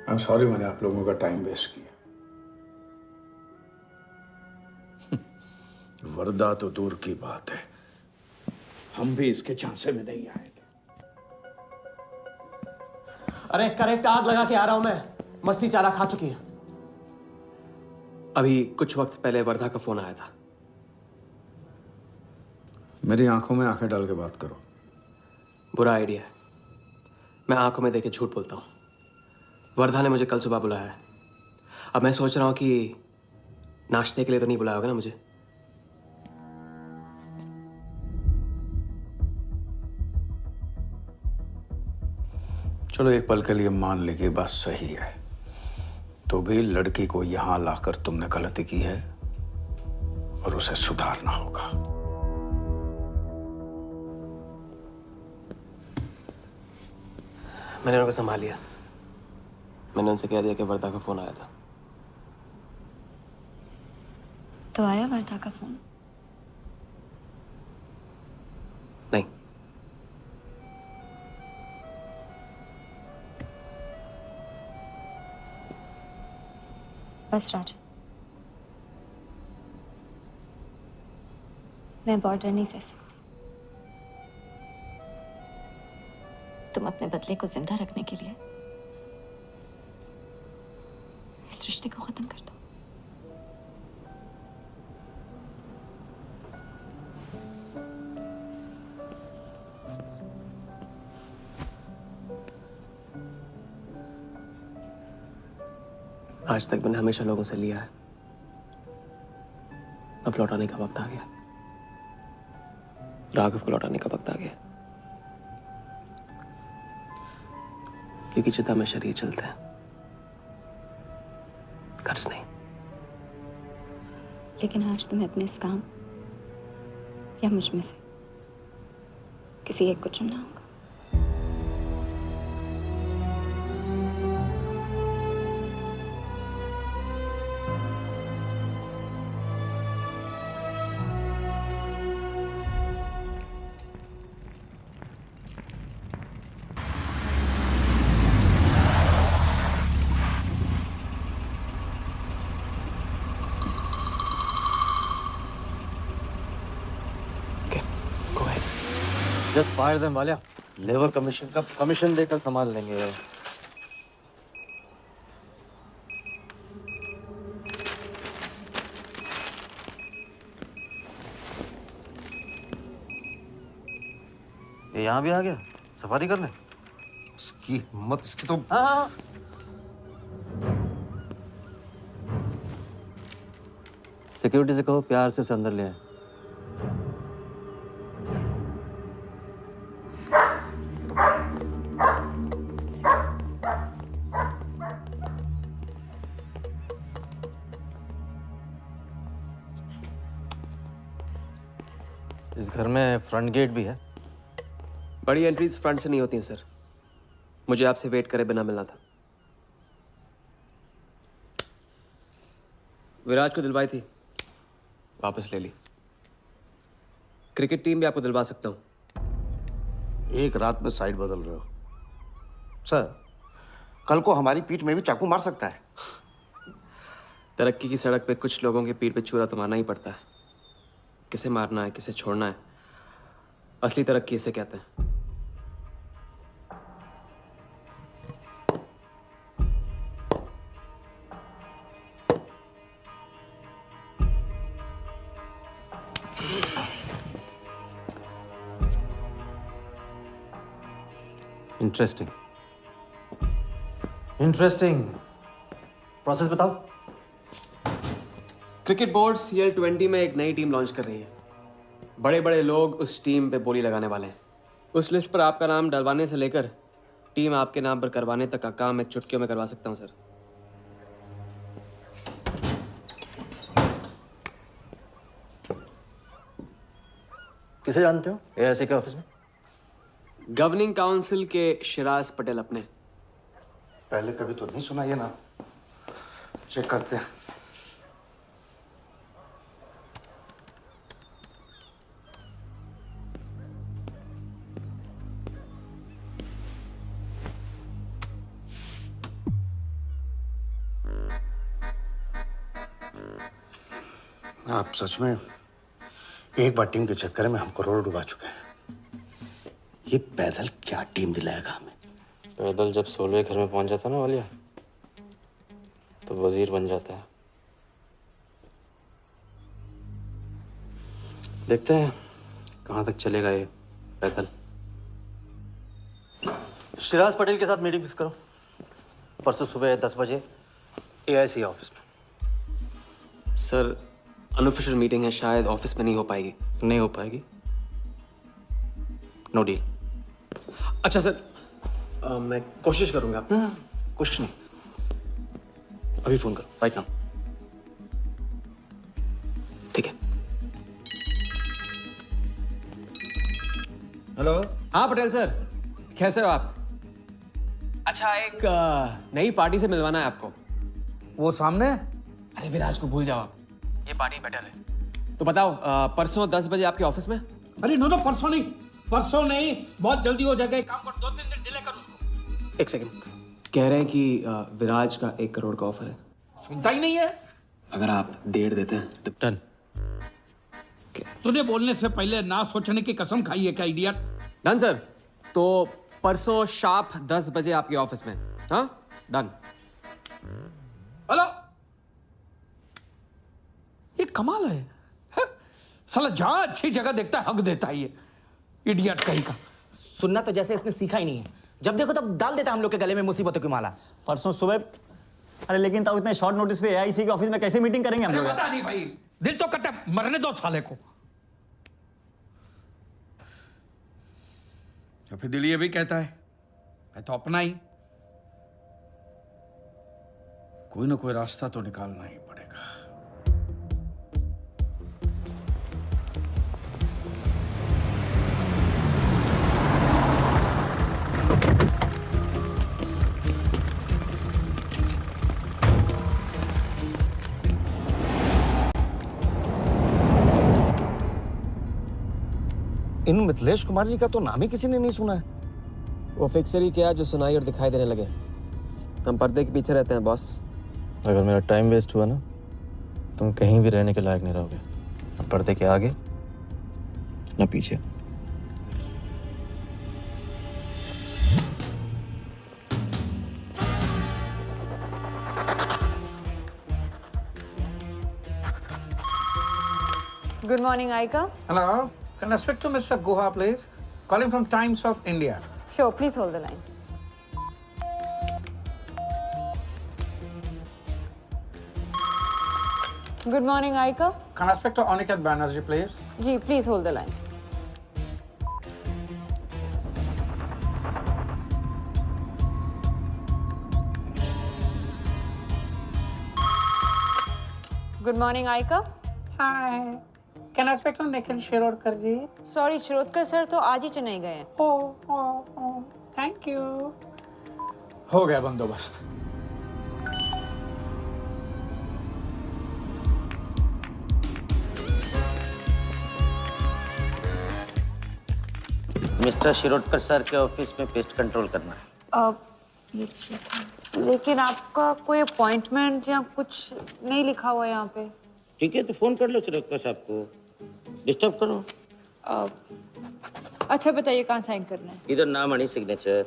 I'm sorry मैंने आप लोगों का टाइम वेस्ट किया। वर्दा तो दूर की बात है, हम भी इसके झांसे में नहीं आएंगे। अरे करेक्ट आग लगा के आ रहा हूं मैं। मस्ती चारा खा चुकी है। अभी कुछ वक्त पहले वर्धा का फोन आया था। मेरी आंखों में आंखें डाल के बात करो। बुरा आइडिया है। मैं आंखों में देखे झूठ बोलता हूं। वर्धा ने मुझे कल सुबह बुलाया है। अब मैं सोच रहा हूं कि नाश्ते के लिए तो नहीं बुलाया होगा ना मुझे। चलो एक पल के लिए मान ली कि बात सही है, तो भी लड़की को यहां लाकर तुमने गलती की है और उसे सुधारना होगा। मैंने उनको संभाल लिया। मैंने उनसे कह दिया कि वर्धा का फोन आया था। तो आया वर्धा का फोन? नहीं। बस राज, मैं बॉर्डर नहीं सह सकती। तुम अपने बदले को जिंदा रखने के लिए इस रिश्ते को खत्म कर दो। आज तक मैंने हमेशा लोगों से लिया है। अब लौटाने का वक्त आ गया। राघव को लौटाने का वक्त आ गया। क्योंकि चिता में शरीर चलता है, कर्ज नहीं। लेकिन आज तुम्हें अपने इस काम या मुझ में से किसी एक को चुनना होगा। Just fire them Walia. Labour commission का कमीशन देकर संभाल लेंगे। ये यहाँ भी आ गया, सफारी कर ले। उसकी हिम्मत, इसकी तो। हाँ। सिक्योरिटी से कहो प्यार से उसे अंदर ले आए। इस घर में फ्रंट गेट भी है। बड़ी एंट्रीज फ्रंट से नहीं होती हैं सर। मुझे आपसे वेट करे बिना मिलना था। विराज को दिलवाई थी, वापस ले ली। क्रिकेट टीम भी आपको दिलवा सकता हूं। एक रात में साइड बदल रहे हो सर। कल को हमारी पीठ में भी चाकू मार सकता है। तरक्की की सड़क पे कुछ लोगों की पीठ पे छुरा तो मारना ही पड़ता है। किसे मारना है, किसे छोड़ना है, असली तरक्की इसे कहते हैं। Interesting interesting. प्रोसेस बताओ। क्रिकेट बोर्ड CL20 में एक नई टीम लॉन्च कर रही है। बड़े बड़े लोग उस टीम पे बोली लगाने वाले हैं। उस लिस्ट पर आपका नाम डलवाने से लेकर टीम आपके नाम पर करवाने तक का काम मैं चुटकियों में करवा सकता हूं सर। किसे जानते हो AIC के ऑफिस में? गवर्निंग काउंसिल के शिराज पटेल अपने। पहले कभी तो नहीं सुना ये नाम। चेक करते हैं। आप सच में एक बार टीम के चक्कर में हम करोड़ डुबा चुके हैं। ये पैदल क्या टीम दिलाएगा हमें? पैदल जब 16वें घर में पहुंच जाता ना वालिया, तो वजीर बन जाता है। देखते हैं कहाँ तक चलेगा ये पैदल। शिराज पटेल के साथ मीटिंग फिक्स करो, परसों सुबह 10 बजे AIC ऑफिस में। सर अनऑफिशियल मीटिंग है, शायद ऑफिस में नहीं हो पाएगी। नहीं हो पाएगी, नो डील। अच्छा सर, मैं कोशिश करूंगा। कुछ नहीं, अभी फोन करो राइट नाउ। ठीक है। हेलो। हाँ पटेल सर, कैसे हो आप? अच्छा, एक नई पार्टी से मिलवाना है आपको। वो सामने? अरे विराज को भूल जाओ आप, ये पार्टी बेटर है। तो बताओ परसों 10 बजे आपके ऑफिस में? अरे नो परसों नहीं, बहुत जल्दी हो जाएगा। एक काम कर, 2-3 दिन डिले कर उसको। एक सेकंड, कह रहे हैं कि विराज का 1 करोड़ का ऑफर है। सुनता ही नहीं है। अगर आप 1.5 देते हैं तो डन। तुझे बोलने से पहले ना सोचने की कसम खाई है क्या इडियट? डन सर, तो परसों शार्प 10 बजे आपके ऑफिस में। हाँ डन। हेलो, ये कमाल है, साला जहां अच्छी जगह देखता है हक देता है ये इडियट कहीं का। सुनना तो जैसे इसने सीखा ही नहीं है, जब देखो तब डाल देता है हम लोग के गले में मुसीबतों की माला। परसों सुबह। अरे लेकिन तब इतने शॉर्ट नोटिस पे AIC के ऑफिस में कैसे मीटिंग करेंगे हम लोग? पता नहीं भाई, दिल तो करता है मरने दो साले को। तो फिर दिल ये भी कहता है मैं तो अपना ही, कोई ना कोई रास्ता तो निकालना ही पड़ेगा। इन मिथिलेश कुमार जी का तो नाम ही किसी ने नहीं सुना है। वो फिक्सर ही क्या जो सुनाई और दिखाई देने लगे। हम पर्दे के पीछे रहते हैं बॉस। अगर मेरा टाइम वेस्ट हुआ ना, तुम कहीं भी रहने के लायक नहीं रहोगे, न पर्दे के आगे न पीछे। Good morning, Aika. Hello, can I speak to Mr. Guha, please? Calling from Times of India. Sure, please hold the line. Good morning, Aika. Can I speak to Aniket Banerjee, please? Ji, please hold the line. Good morning, Aika. Hi. Can I speak to Nikhil Shirodkar ji? Sorry, Shirodkar sir तो आज ही चेन्नई गए हैं। Oh, thank you. हो गया बंदोबस्त। Mister Shirodkar sir के office में pest control करना है। लेकिन आपका कोई अपॉइंटमेंट या कुछ नहीं लिखा हुआ यहाँ पे। ठीक है, तो फोन कर लो शिरोडकर साहब को, डिस्टर्ब करो। अच्छा बताइए कहाँ साइन करना है? इधर नाम आणि सिग्नेचर।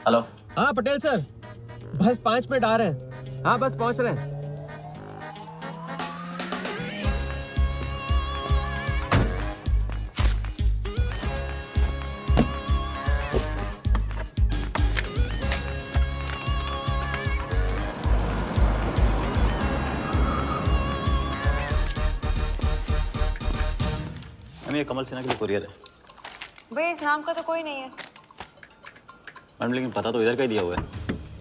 हेलो। हाँ पटेल सर, बस 5 मिनट आ रहे हैं। हाँ बस पहुंच रहे हैं। ये कमल सिन्हा के लिए कुरियर है। भैया इस नाम का तो कोई नहीं है। मैडम लेकिन पता तो इधर का ही दिया हुआ है।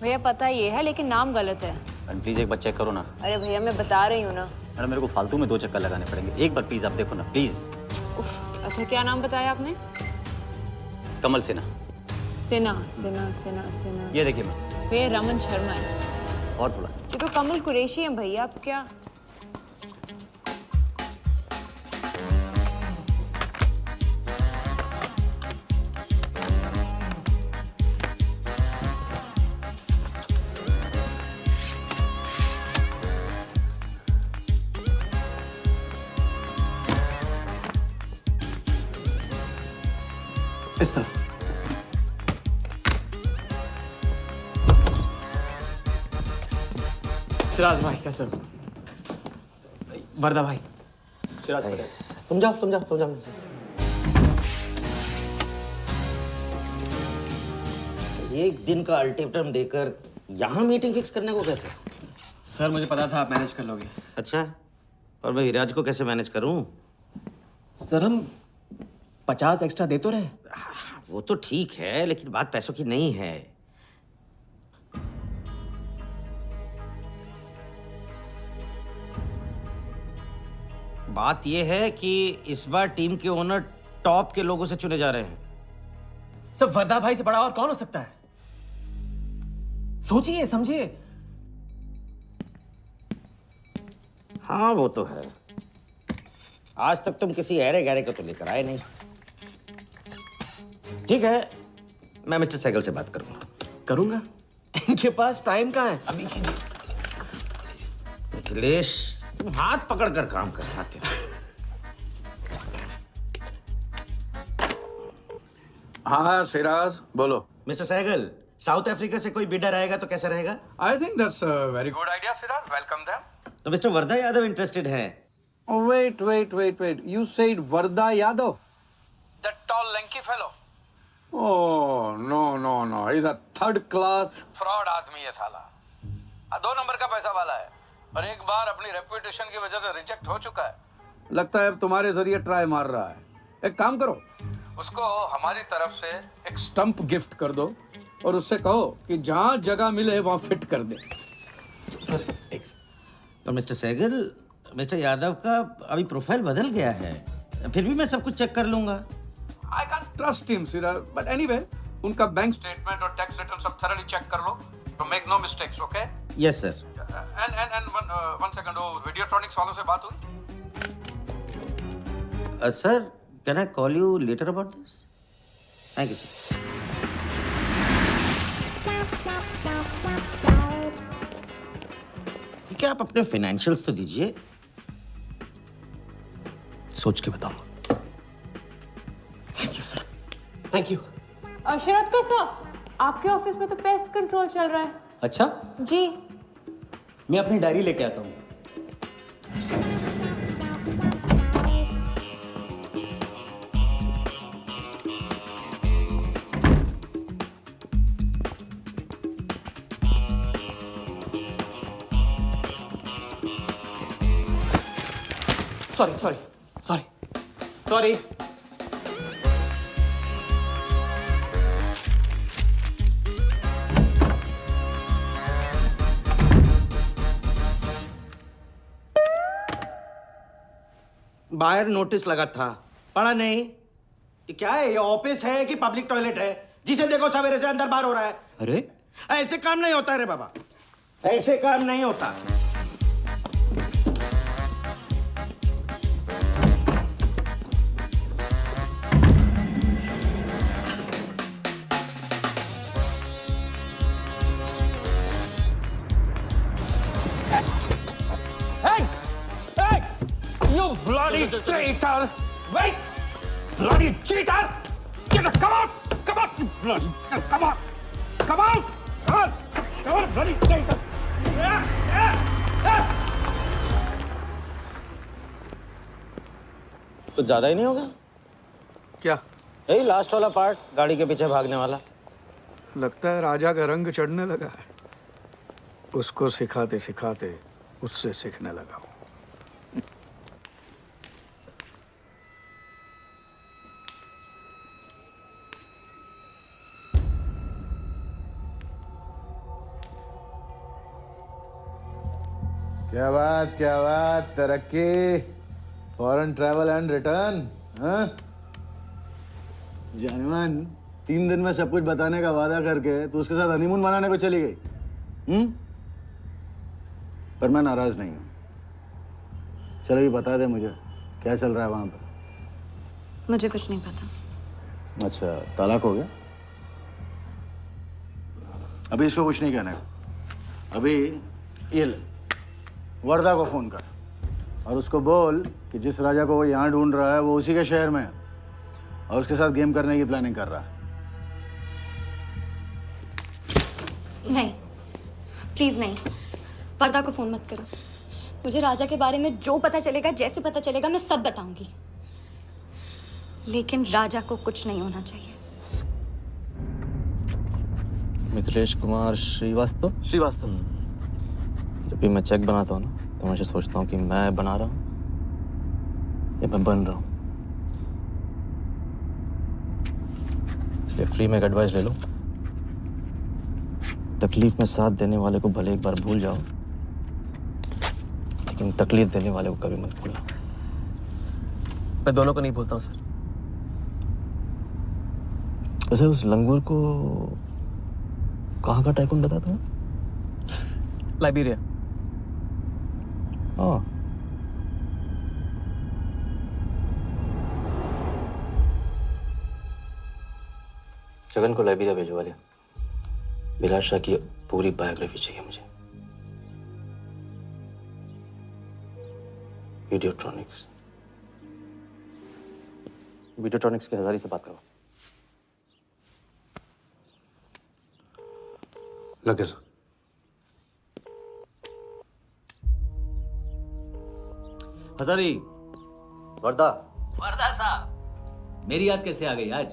भैया पता ये है लेकिन नाम गलत है। मैडम प्लीज एक बार चेक करो ना। अरे भैया मैं बता रही हूँ ना। मैडम मेरे को फालतू में 2 चक्कर लगाने पड़ेंगे, एक बार प्लीज आप देखो ना प्लीज। अच्छा क्या नाम बताया आपने? कमल सिन्हा। सिन्हा सिन्हा सिन्हा सिन्हा। ये देखिए मैम। भैया रमन शर्मा है। और थोड़ा। ये तो कमल कुरैशी है भैया, आप क्या? इस तरफ। शिराज भाई कैसे हो? वर्दा भाई। शिराज भाई तुम जाओ तुम जाओ तुम जाओ। एक दिन का अल्टीमेटम देकर यहाँ मीटिंग फिक्स करने को कहते? सर मुझे पता था आप मैनेज कर लोगे। अच्छा, और मैं विराज को कैसे मैनेज करूं? सर हम 50 एक्स्ट्रा दे तो रहे। वो तो ठीक है, लेकिन बात पैसों की नहीं है। बात यह है कि इस बार टीम के ओनर टॉप के लोगों से चुने जा रहे हैं। सब वर्दा भाई से बड़ा और कौन हो सकता है? सोचिए समझिए। हाँ वो तो है। आज तक तुम किसी अहरे गहरे को तो लेकर आए नहीं। ठीक है, मैं मिस्टर सहगल से बात करूंगा। इनके पास टाइम कहाँ है? अभी कीजिए। अखिलेश, तुम हाथ पकड़ कर काम कर सकते हो। हाँ सिराज बोलो। मिस्टर सहगल, साउथ अफ्रीका से कोई बिडर आएगा तो कैसा रहेगा? I think that's a very good idea Siraj, welcome them. तो मिस्टर वर्दा यादव इंटरेस्टेड है? Wait. You said Varda Yadav? That tall, lanky fellow? Oh, no. He's a third class fraud आदमी है साला। 2 नंबर का पैसा वाला है और एक बार अपनी रेपुटेशन की वजह से रिजेक्ट हो चुका है। लगता है अब तुम्हारे जरिए ट्राई मार रहा है। एक काम करो, उसको हमारी तरफ से एक स्टंप गिफ्ट कर दो और उससे कहो कि जहाँ जगह मिले वहाँ फिट कर दे। सर एक तो मिस्टर सहगल, मिस्टर यादव का अभी प्रोफाइल बदल गया है, फिर भी मैं सब कुछ चेक कर लूंगा। I can't trust him, Siraj. But anyway, उनका बैंक स्टेटमेंट और टैक्स रिटर्न सब thoroughly चेक कर लो, तो make no mistakes, okay? Yes, sir. And one second, वो Videotronics वालों से बात हुई? Sir, can I call you later about this? Thank you, sir. क्या आप अपने फाइनेंशियल्स तो दीजिए। सोच के बताओ। Thank you sir, thank you. Sharad का सर, आपके ऑफिस में तो पेस्ट कंट्रोल चल रहा है। अच्छा जी। मैं अपनी डायरी लेके आता हूँ। सॉरी। बाहर नोटिस लगा था, पढ़ा नहीं? ये क्या है? ये ऑफिस है कि पब्लिक टॉयलेट है? जिसे देखो सवेरे से अंदर बाहर हो रहा है। अरे ऐसे काम नहीं होता रे बाबा, ऐसे काम नहीं होता। Bloody traitor! Wait! Bloody cheater! Come out! Bloody, come on! Come out! Come on, bloody traitor! कुछ ज्यादा ही नहीं होगा क्या? यही लास्ट वाला पार्ट, गाड़ी के पीछे भागने वाला। लगता है राजा का रंग चढ़ने लगा है। उसको सिखाते सिखाते उससे सीखने लगा हूं। क्या बात, तरक्की, फॉरेन ट्रैवल एंड रिटर्न। हाँ जानवन, 3 दिन में सब कुछ बताने का वादा करके तू उसके साथ हनीमून मनाने को चली गई। पर मैं नाराज नहीं हूँ। चलो ये बता दे मुझे, क्या चल रहा है वहां पर? मुझे कुछ नहीं पता। अच्छा, तलाक हो गया? अभी इसको कुछ नहीं कहना है। अभी ये ले, वर्दा को फोन कर और उसको बोल कि जिस राजा को वो यहाँ ढूंढ रहा है वो उसी के शहर में है। और उसके साथ गेम करने की प्लानिंग कर रहा है। नहीं, प्लीज नहीं। वर्दा को फोन मत करो। मुझे राजा के बारे में जो पता चलेगा, जैसे पता चलेगा, मैं सब बताऊंगी। लेकिन राजा को कुछ नहीं होना चाहिए। मिथिलेश कुमार श्रीवास्तव। जब भी मैं चेक बनाता हूँ ना, तो मैं सोचता हूँ कि मैं बना रहा हूँ या मैं बन रहा हूँ। इसलिए फ्री में एक एडवाइस ले लो, तकलीफ में साथ देने वाले को भले एक बार भूल जाओ, लेकिन तकलीफ देने वाले को कभी मत भूलना। मैं दोनों को नहीं भूलता हूँ सर। वैसे उस लंगूर को कहाँ का टाइकून बताया तुम्हें? लाइबेरिया। हाँ, जगन को लाइबेरिया भिजवा लिया। विराट शाह की पूरी बायोग्राफी चाहिए मुझे। वीडियोट्रॉनिक्स के हजारी से बात करो। लगे सर। हजारी, वर्दा साहब, मेरी याद कैसे आ गई आज?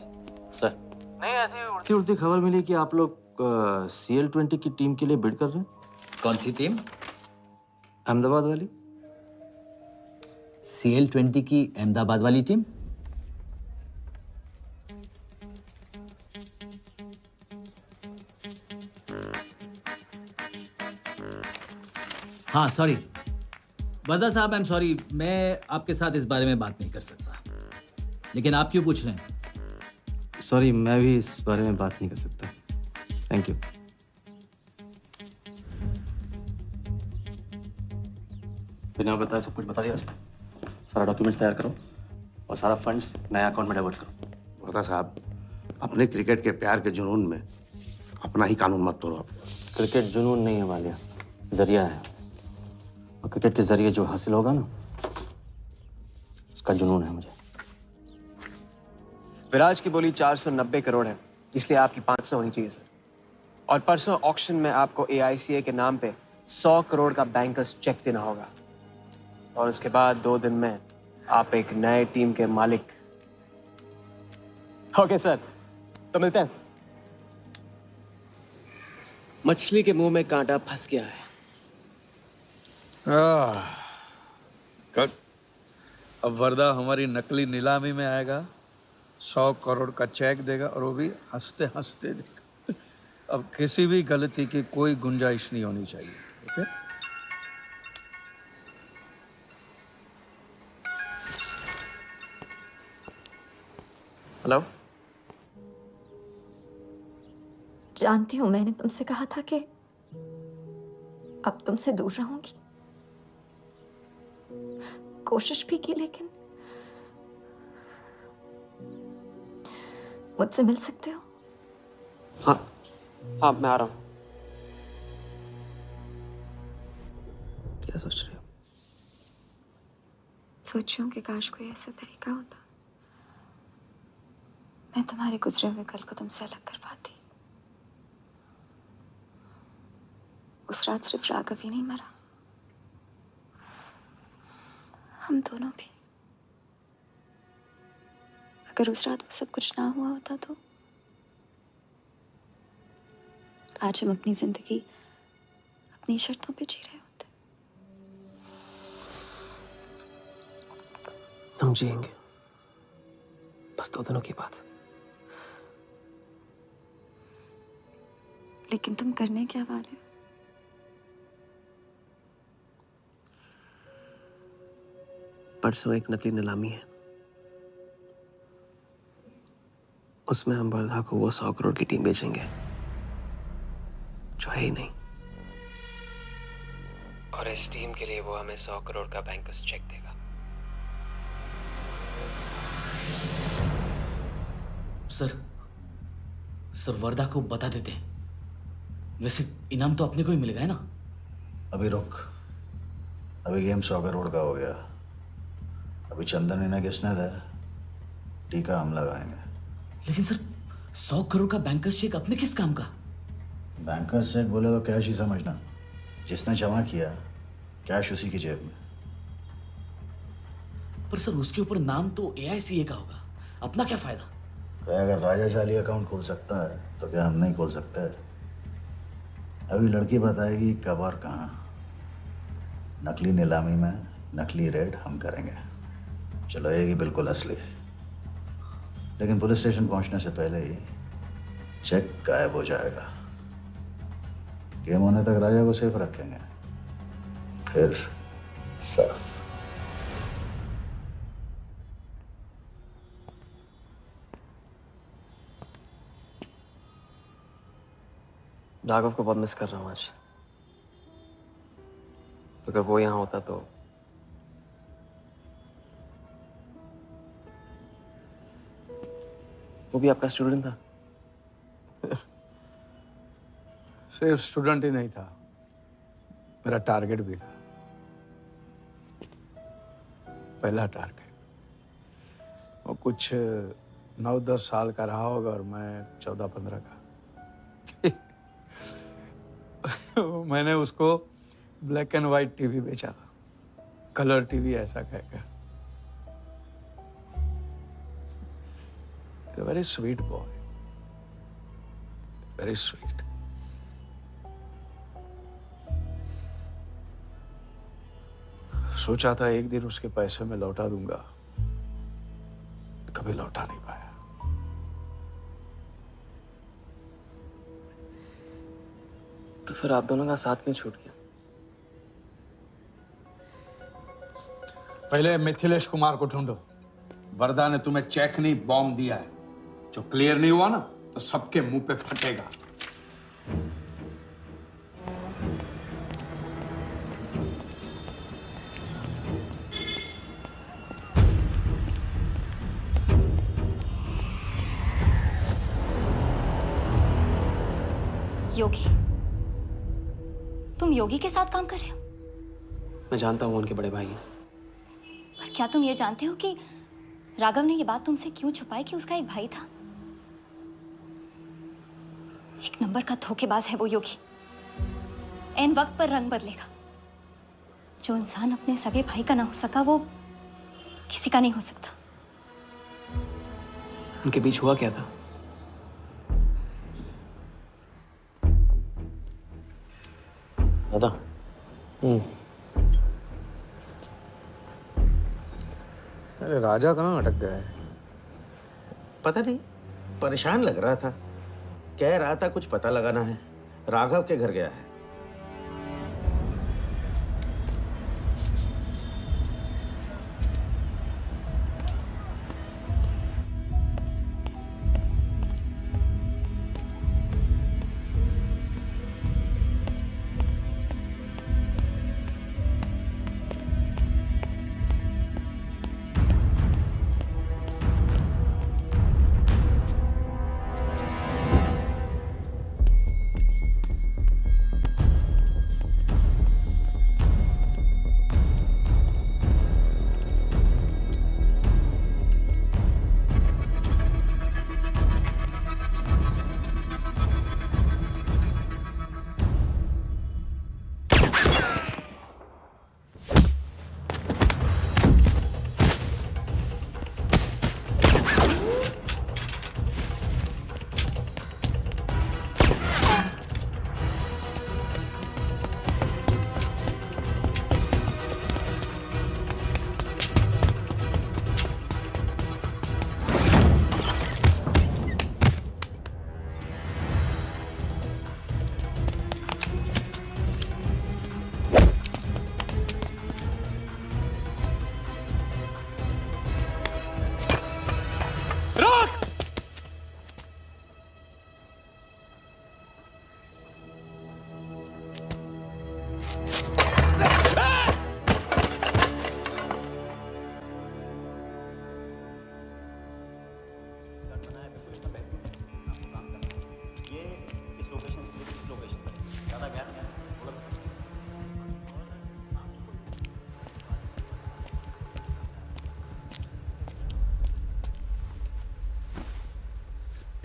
सर, नहीं ऐसी उड़ती उड़ती खबर मिली कि आप लोग CL20 की टीम के लिए बिड कर रहे हैं। कौन सी टीम? अहमदाबाद वाली। CL20 की अहमदाबाद वाली टीम? हाँ सॉरी वर्दा साहब, आई एम सॉरी, मैं आपके साथ इस बारे में बात नहीं कर सकता। लेकिन आप क्यों पूछ रहे हैं? सॉरी, मैं भी इस बारे में बात नहीं कर सकता। Thank you. बिना बताए सब कुछ बता दिया सर। सारा डॉक्यूमेंट्स तैयार करो और सारा फंड्स नए अकाउंट में डाइवर्ट करो। वर्दा साहब, अपने क्रिकेट के प्यार के जुनून में अपना ही कानून मत तोड़ो। क्रिकेट जुनून नहीं है वालिया, जरिया है। और क्रिकेट के जरिए जो हासिल होगा ना, उसका जुनून है मुझे। विराज की बोली 490 करोड़ है, इसलिए आपकी 500 होनी चाहिए सर। और परसों ऑक्शन में आपको AICA के नाम पे 100 करोड़ का बैंकर्स चेक देना होगा। और उसके बाद 2 दिन में आप एक नए टीम के मालिक। ओके सर, तो मिलते हैं। मछली के मुंह में कांटा फंस गया है। अब वर्दा हमारी नकली नीलामी में आएगा, 100 करोड़ का चेक देगा और वो भी हंसते हंसते देगा। अब किसी भी गलती की कोई गुंजाइश नहीं होनी चाहिए। ओके? हेलो। जानती हूँ मैंने तुमसे कहा था कि अब तुमसे दूर रहूंगी। कोशिश भी की, लेकिन मुझसे मिल सकते हो? हाँ मैं आ रहा हूँ। क्या सोच रही हो? सोच रही हूँ कि काश कोई ऐसा तरीका होता, मैं तुम्हारे गुजरे हुए कल को तुमसे अलग कर पाती। उस रात सिर्फ राघव ही नहीं मरा, हम दोनों भी। अगर उस रात वो सब कुछ ना हुआ होता तो आज हम अपनी जिंदगी अपनी शर्तों पे जी रहे होते। हम जिएंगे, बस 2 दिनों की बात है। लेकिन तुम करने क्या वाले हो? परसों एक नकली नीलामी है, उसमें हम वर्धा को वो 100 करोड़ की टीम बेचेंगे जो है ही नहीं। और इस टीम के लिए वो हमें 100 करोड़ का बैंकर्स चेक देगा। सर वर्धा को बता देते हैं। वैसे इनाम तो अपने को ही मिलेगा है ना? अभी रुक, अभी गेम 100 करोड़ का हो गया। अभी चंदन इन्हें किसने दिया? टीका हम लगाएंगे। लेकिन सर 100 करोड़ का बैंकर्स चेक अपने किस काम का? बैंकर्स चेक बोले तो कैश ही समझना। जिसने जमा किया कैश उसी की जेब में। पर सर उसके ऊपर नाम तो AICA का होगा, अपना क्या फायदा? अगर राजा जाली अकाउंट खोल सकता है तो क्या हम नहीं खोल सकते? अभी लड़की बताएगी कब और कहाँ। नकली नीलामी में नकली रेड हम करेंगे, चलाएगी बिल्कुल असली। लेकिन पुलिस स्टेशन पहुंचने से पहले ही चेक गायब हो जाएगा। गेम होने तक राजा को सेफ रखेंगे, फिर साफ। राघव को बहुत मिस कर रहा हूँ आज। अगर वो यहाँ होता तो वो भी आपका स्टूडेंट था? सिर्फ स्टूडेंट ही नहीं था, मेरा टारगेट भी था। पहला टारगेट। वो कुछ 9-10 साल का रहा होगा और मैं 14-15 का। मैंने उसको ब्लैक एंड व्हाइट टीवी बेचा था, कलर टीवी ऐसा कहकर। Very sweet boy, very sweet. सोचा था एक दिन उसके पैसे में लौटा दूंगा, कभी लौटा नहीं पाया। तो फिर आप दोनों का साथ क्यों छूट गया? पहले मिथिलेश कुमार को ढूंढो। वर्दा ने तुम्हें चेक नहीं बॉम्ब दिया है। जो क्लियर नहीं हुआ ना तो सबके मुंह पे फटेगा। योगी, तुम योगी के साथ काम कर रहे हो? मैं जानता हूँ उनके बड़े भाई हैं। पर क्या तुम ये जानते हो कि राघव ने ये बात तुमसे क्यों छुपाई कि उसका एक भाई था? एक नंबर का धोखेबाज है वो योगी। एन वक्त पर रंग बदलेगा। जो इंसान अपने सगे भाई का ना हो सका वो किसी का नहीं हो सकता। उनके बीच हुआ क्या था? दादा। अरे राजा कहाँ अटक गया है? पता नहीं, परेशान लग रहा था। कह रहा था कुछ पता लगाना है। राघव के घर गया है।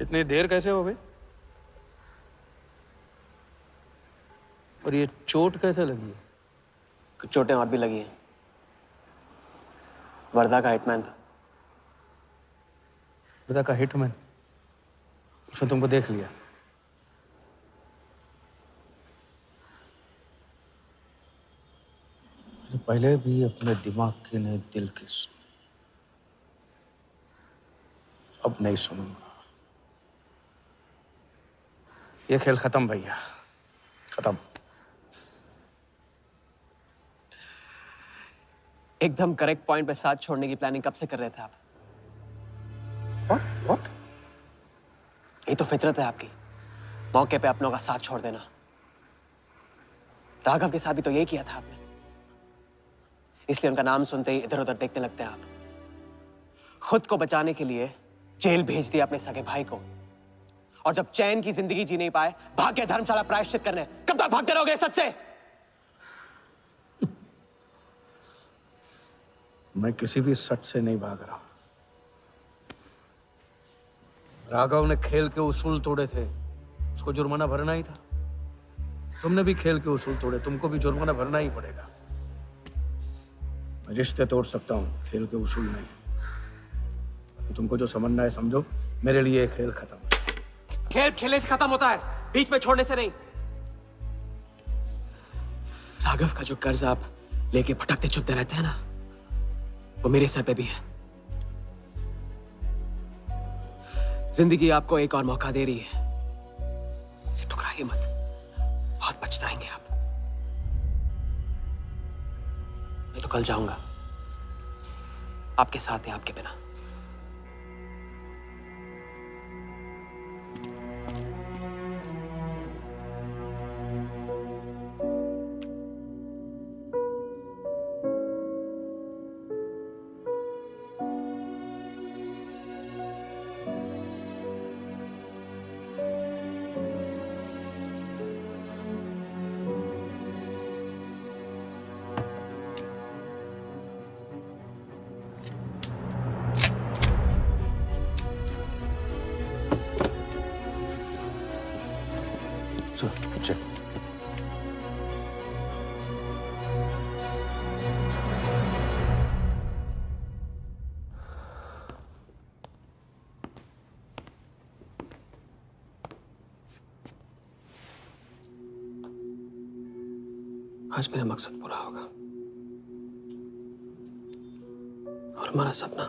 इतनी देर कैसे हो गई? और ये चोट कैसे लगी है? कुछ चोटें और भी लगी हैं। वर्धा का हिटमैन था। वर्धा का हिटमैन? उसने तुमको देख लिया? मैंने पहले भी अपने दिमाग की नहीं दिल की सुनी, अब नहीं सुनूंगा। ये खेल खत्म भैया, खत्म। एकदम करेक्ट पॉइंट पे साथ छोड़ने की प्लानिंग कब से कर रहे थे आप? What? ये तो फितरत है आपकी, मौके पे अपनों का साथ छोड़ देना। राघव के साथ भी तो यही किया था आपने, इसलिए उनका नाम सुनते ही इधर उधर देखने लगते हैं आप। खुद को बचाने के लिए जेल भेज दिया अपने सगे भाई को, और जब चैन की जिंदगी जी नहीं पाए भाग के धर्मशाला प्रायश्चित करने। कब तक भागते रहोगे सच से? मैं किसी भी सच से नहीं भाग रहा। राघव ने खेल के उसूल तोड़े थे, उसको जुर्माना भरना ही था। तुमने भी खेल के उसूल तोड़े, तुमको भी जुर्माना भरना ही पड़ेगा। मैं रिश्ते तोड़ सकता हूँ, खेल के उसूल नहीं। बाकी तुमको जो समझना है समझो, मेरे लिए खेल खत्म। खेल खेलने से खत्म होता है, बीच में छोड़ने से नहीं। राघव का जो कर्ज आप लेके भटकते चुपते रहते हैं ना, वो मेरे सर पे भी है। जिंदगी आपको एक और मौका दे रही है, इसे ठुकराइए मत, बहुत पछताएंगे आप। मैं तो कल जाऊंगा, आपके साथ है, आपके बिना। चल। आज मेरा मकसद पूरा होगा, और हमारा सपना।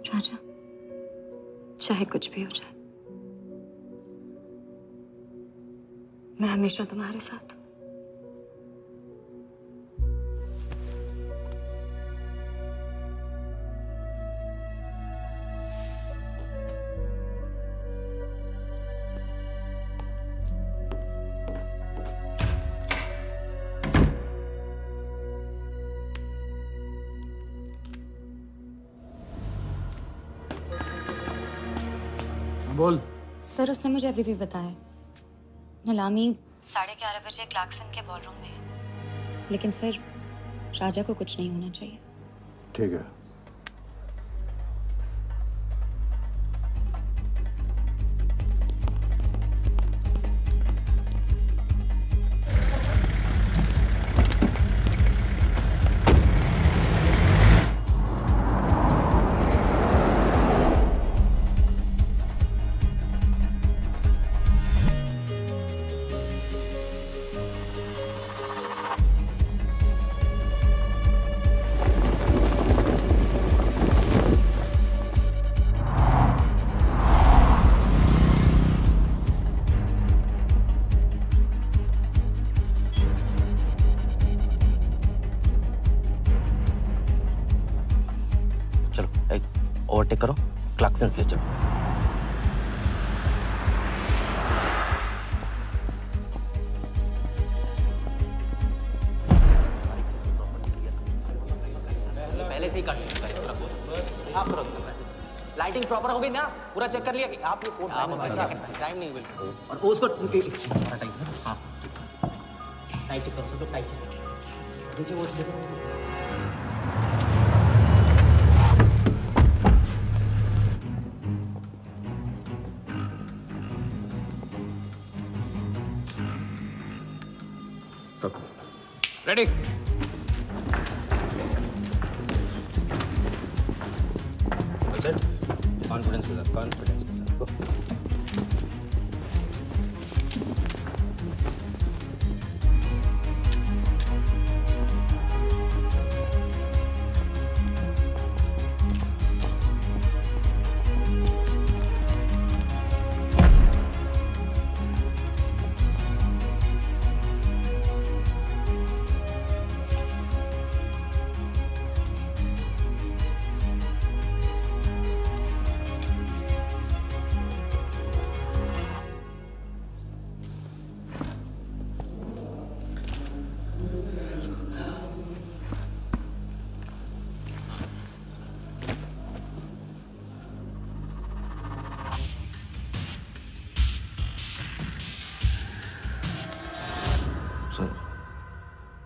राजा, चाहे कुछ भी हो जाए, मैं हमेशा तुम्हारे साथ हूं। बोल। सर, उसने मुझे अभी भी बताया नीलामी 11:30 बजे क्लार्कसन के बॉलरूम में है। लेकिन सर, राजा को कुछ नहीं होना चाहिए। ठीक है। ओवरटेक करो, क्लार्कसन ले चलो। पहले से ही काट चुका है, इसको रखो, साफ करो। लाइटिंग प्रॉपर हो गई ना? पूरा चेक कर लिया कि आप ये कोड टाइम नहीं बिल्कुल। और उसको टाइट, हाँ टाइट चेक करो, सब लोग टाइट चेक करो। नीचे वो देखो। रेडी? कॉन्फिडेंस के साथ, कॉन्फिडेंस के साथ। Go.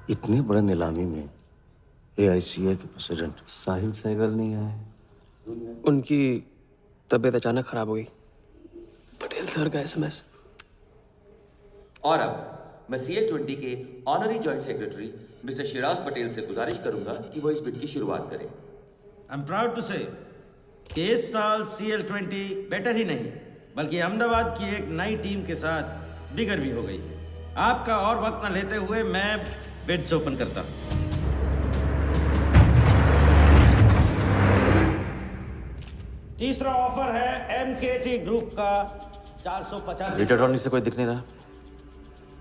इतनी बड़े नीलामी में AICA के प्रेसिडेंट साहिल सहगल नहीं आए। उनकी तबीयत अचानक खराब हो गई। पटेल सर का SMS। और अब मैं CL20 के honorary joint secretary mister Shiraz Patel से गुजारिश करूंगा कि वो इस बिड की शुरुआत करें। आई एम प्राउड टू से कि इस साल CL20 बेटर ही नहीं बल्कि अहमदाबाद की एक नई टीम के साथ बिगर भी हो गई है। आपका और वक्त न लेते हुए मैं बिड्स ओपन करता हूं। तीसरा ऑफर है MKT ग्रुप का 485। रीटा टॉनी से कोई दिख नहीं रहा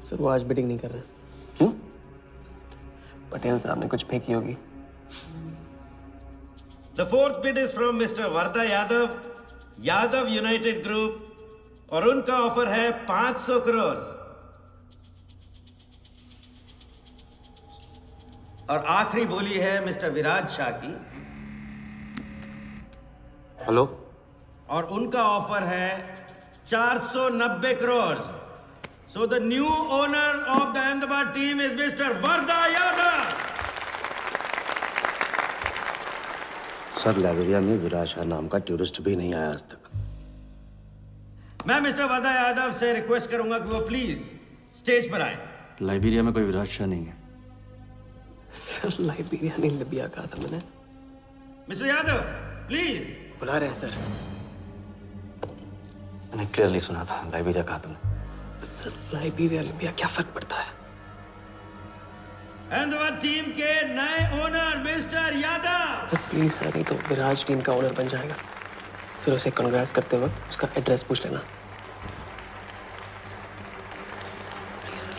सर, वो आज बिडिंग नहीं कर रहे। पटेल साहब ने कुछ फेंकी होगी। The fourth bid is from Mr. Vardha Yadav, Yadav United Group, और उनका ऑफर है 500 करोड़। और आखिरी बोली है मिस्टर विराज शाह की। हेलो। और उनका ऑफर है 490 crore. So the new owner of the Ahmedabad team is mister Vardha Yadav. Sir, Liberia में विराज शाह नाम का टूरिस्ट भी नहीं आया आज तक। मैं मिस्टर वर्धा यादव से रिक्वेस्ट करूंगा कि वो प्लीज स्टेज पर आए। लाइब्रेरिया में कोई विराज शाह नहीं है। सर, लाइब्रेरिया नहीं, लिबिया कहा था मैंने। Mister Yadav please. बुला रहे हैं सर। मैंने क्लियरली सुना था, लाइब्रेरिया कहा तुमने। सर, लाइब्रेरिया लिबिया क्या फर्क पड़ता है? अहमदाबाद टीम के नए owner mister Yadav. Sir please sir, नहीं तो विराज टीम का ओनर बन जाएगा। फिर उसे कांग्रेस करते वक्त उसका एड्रेस पूछ लेना। Please sir.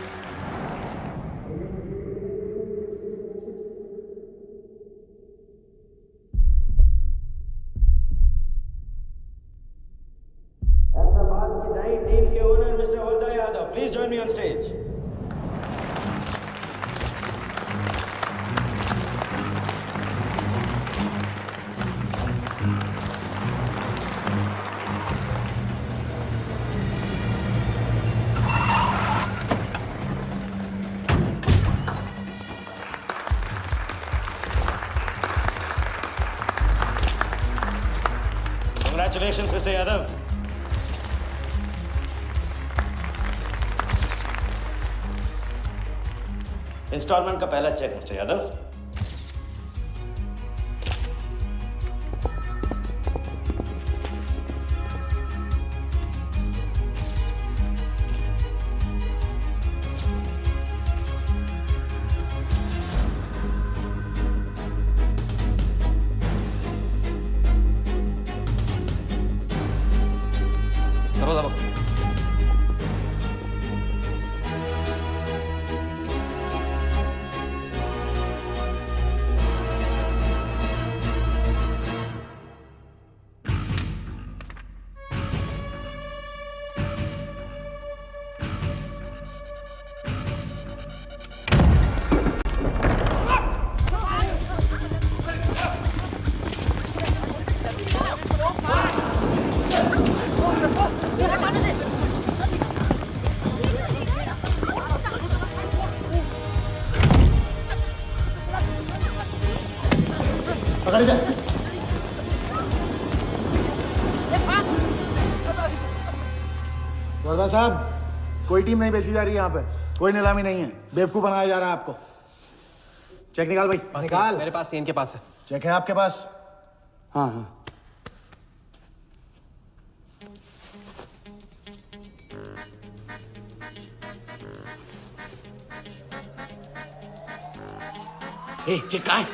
अहमदाबाद की नई टीम के owner mister Vardha Yadav, please join me on stage. Congratulations, Mr. Yadav. Installment का पहला चेक मिस्टर यादव। पकड़ जा। वर्धा साहब, कोई टीम नहीं बेची जा रही है यहाँ पे। कोई नीलामी नहीं है। बेवकूफ बनाया जा रहा है आपको। चेक निकाल भाई, निकाल। मेरे पास नहीं, इनके पास है। चेक है आपके पास? हाँ हाँ। चेक कहाँ है?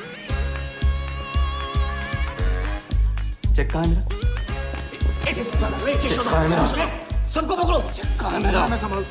चेक कहाँ है मेरा? चेक कहाँ है मेरा? सबको पकड़ो। चेक कहाँ है मेरा? मैं संभाल।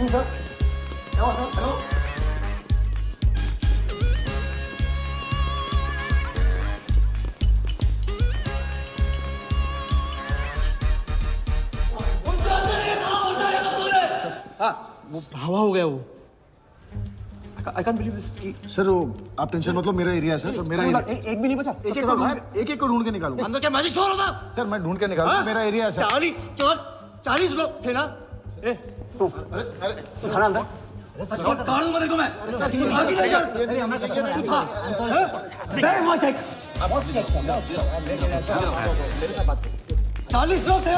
Sir, hello. वो हवा हो गया वो। I can't believe this. Sir वो आप टेंशन मत लो, मेरा एरिया है सर, तो मेरा एरिया। एक भी नहीं बचा। एक को ढूंढ के निकालूंगा। अंदर क्या मैजिक शोर होता? सर मैं ढूंढ के निकालूंगा, मेरा एरिया है सर। 40 लोग थे ना? अरे खाना अंदर। काट दूंगा तेरे को मैं। Where is my check? मेरे साथ बात करो। 40 लोग थे।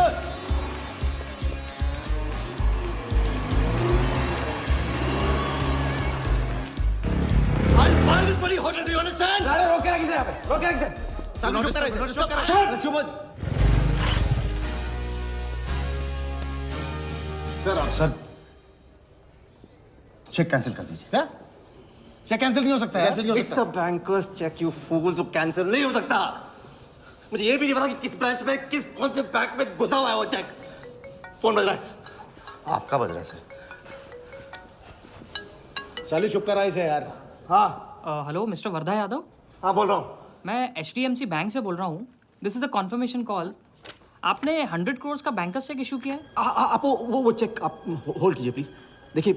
I'll buy this bloody hotel. Do you understand? गाड़ी रोक के रखी यहाँ पे। रोक के रखी। सामने चुप करा। चुप। सर चेक कैंसिल कर दीजिए। क्या? चेक कैंसिल नहीं हो सकता है? कैंसिल नहीं हो सकता। It's a banker's check, you fools. वो कैंसिल नहीं हो सकता। मुझे ये भी नहीं पता कि किस ब्रांच में, कौन से बैंक में घुसा हुआ है वो चेक। फोन बज रहा है। आपका बज रहा है सर। साली चुप करा इसे यार। हाँ। Hello mister Vardha Yadav. हाँ बोल रहा हूँ। मैं HDMC बैंक से बोल रहा हूँ। This is a confirmation call. आपने 100 करोड़ का बैंकर्स चेक इशू किया है? आप वो चेक आप होल्ड कीजिए प्लीज। देखिए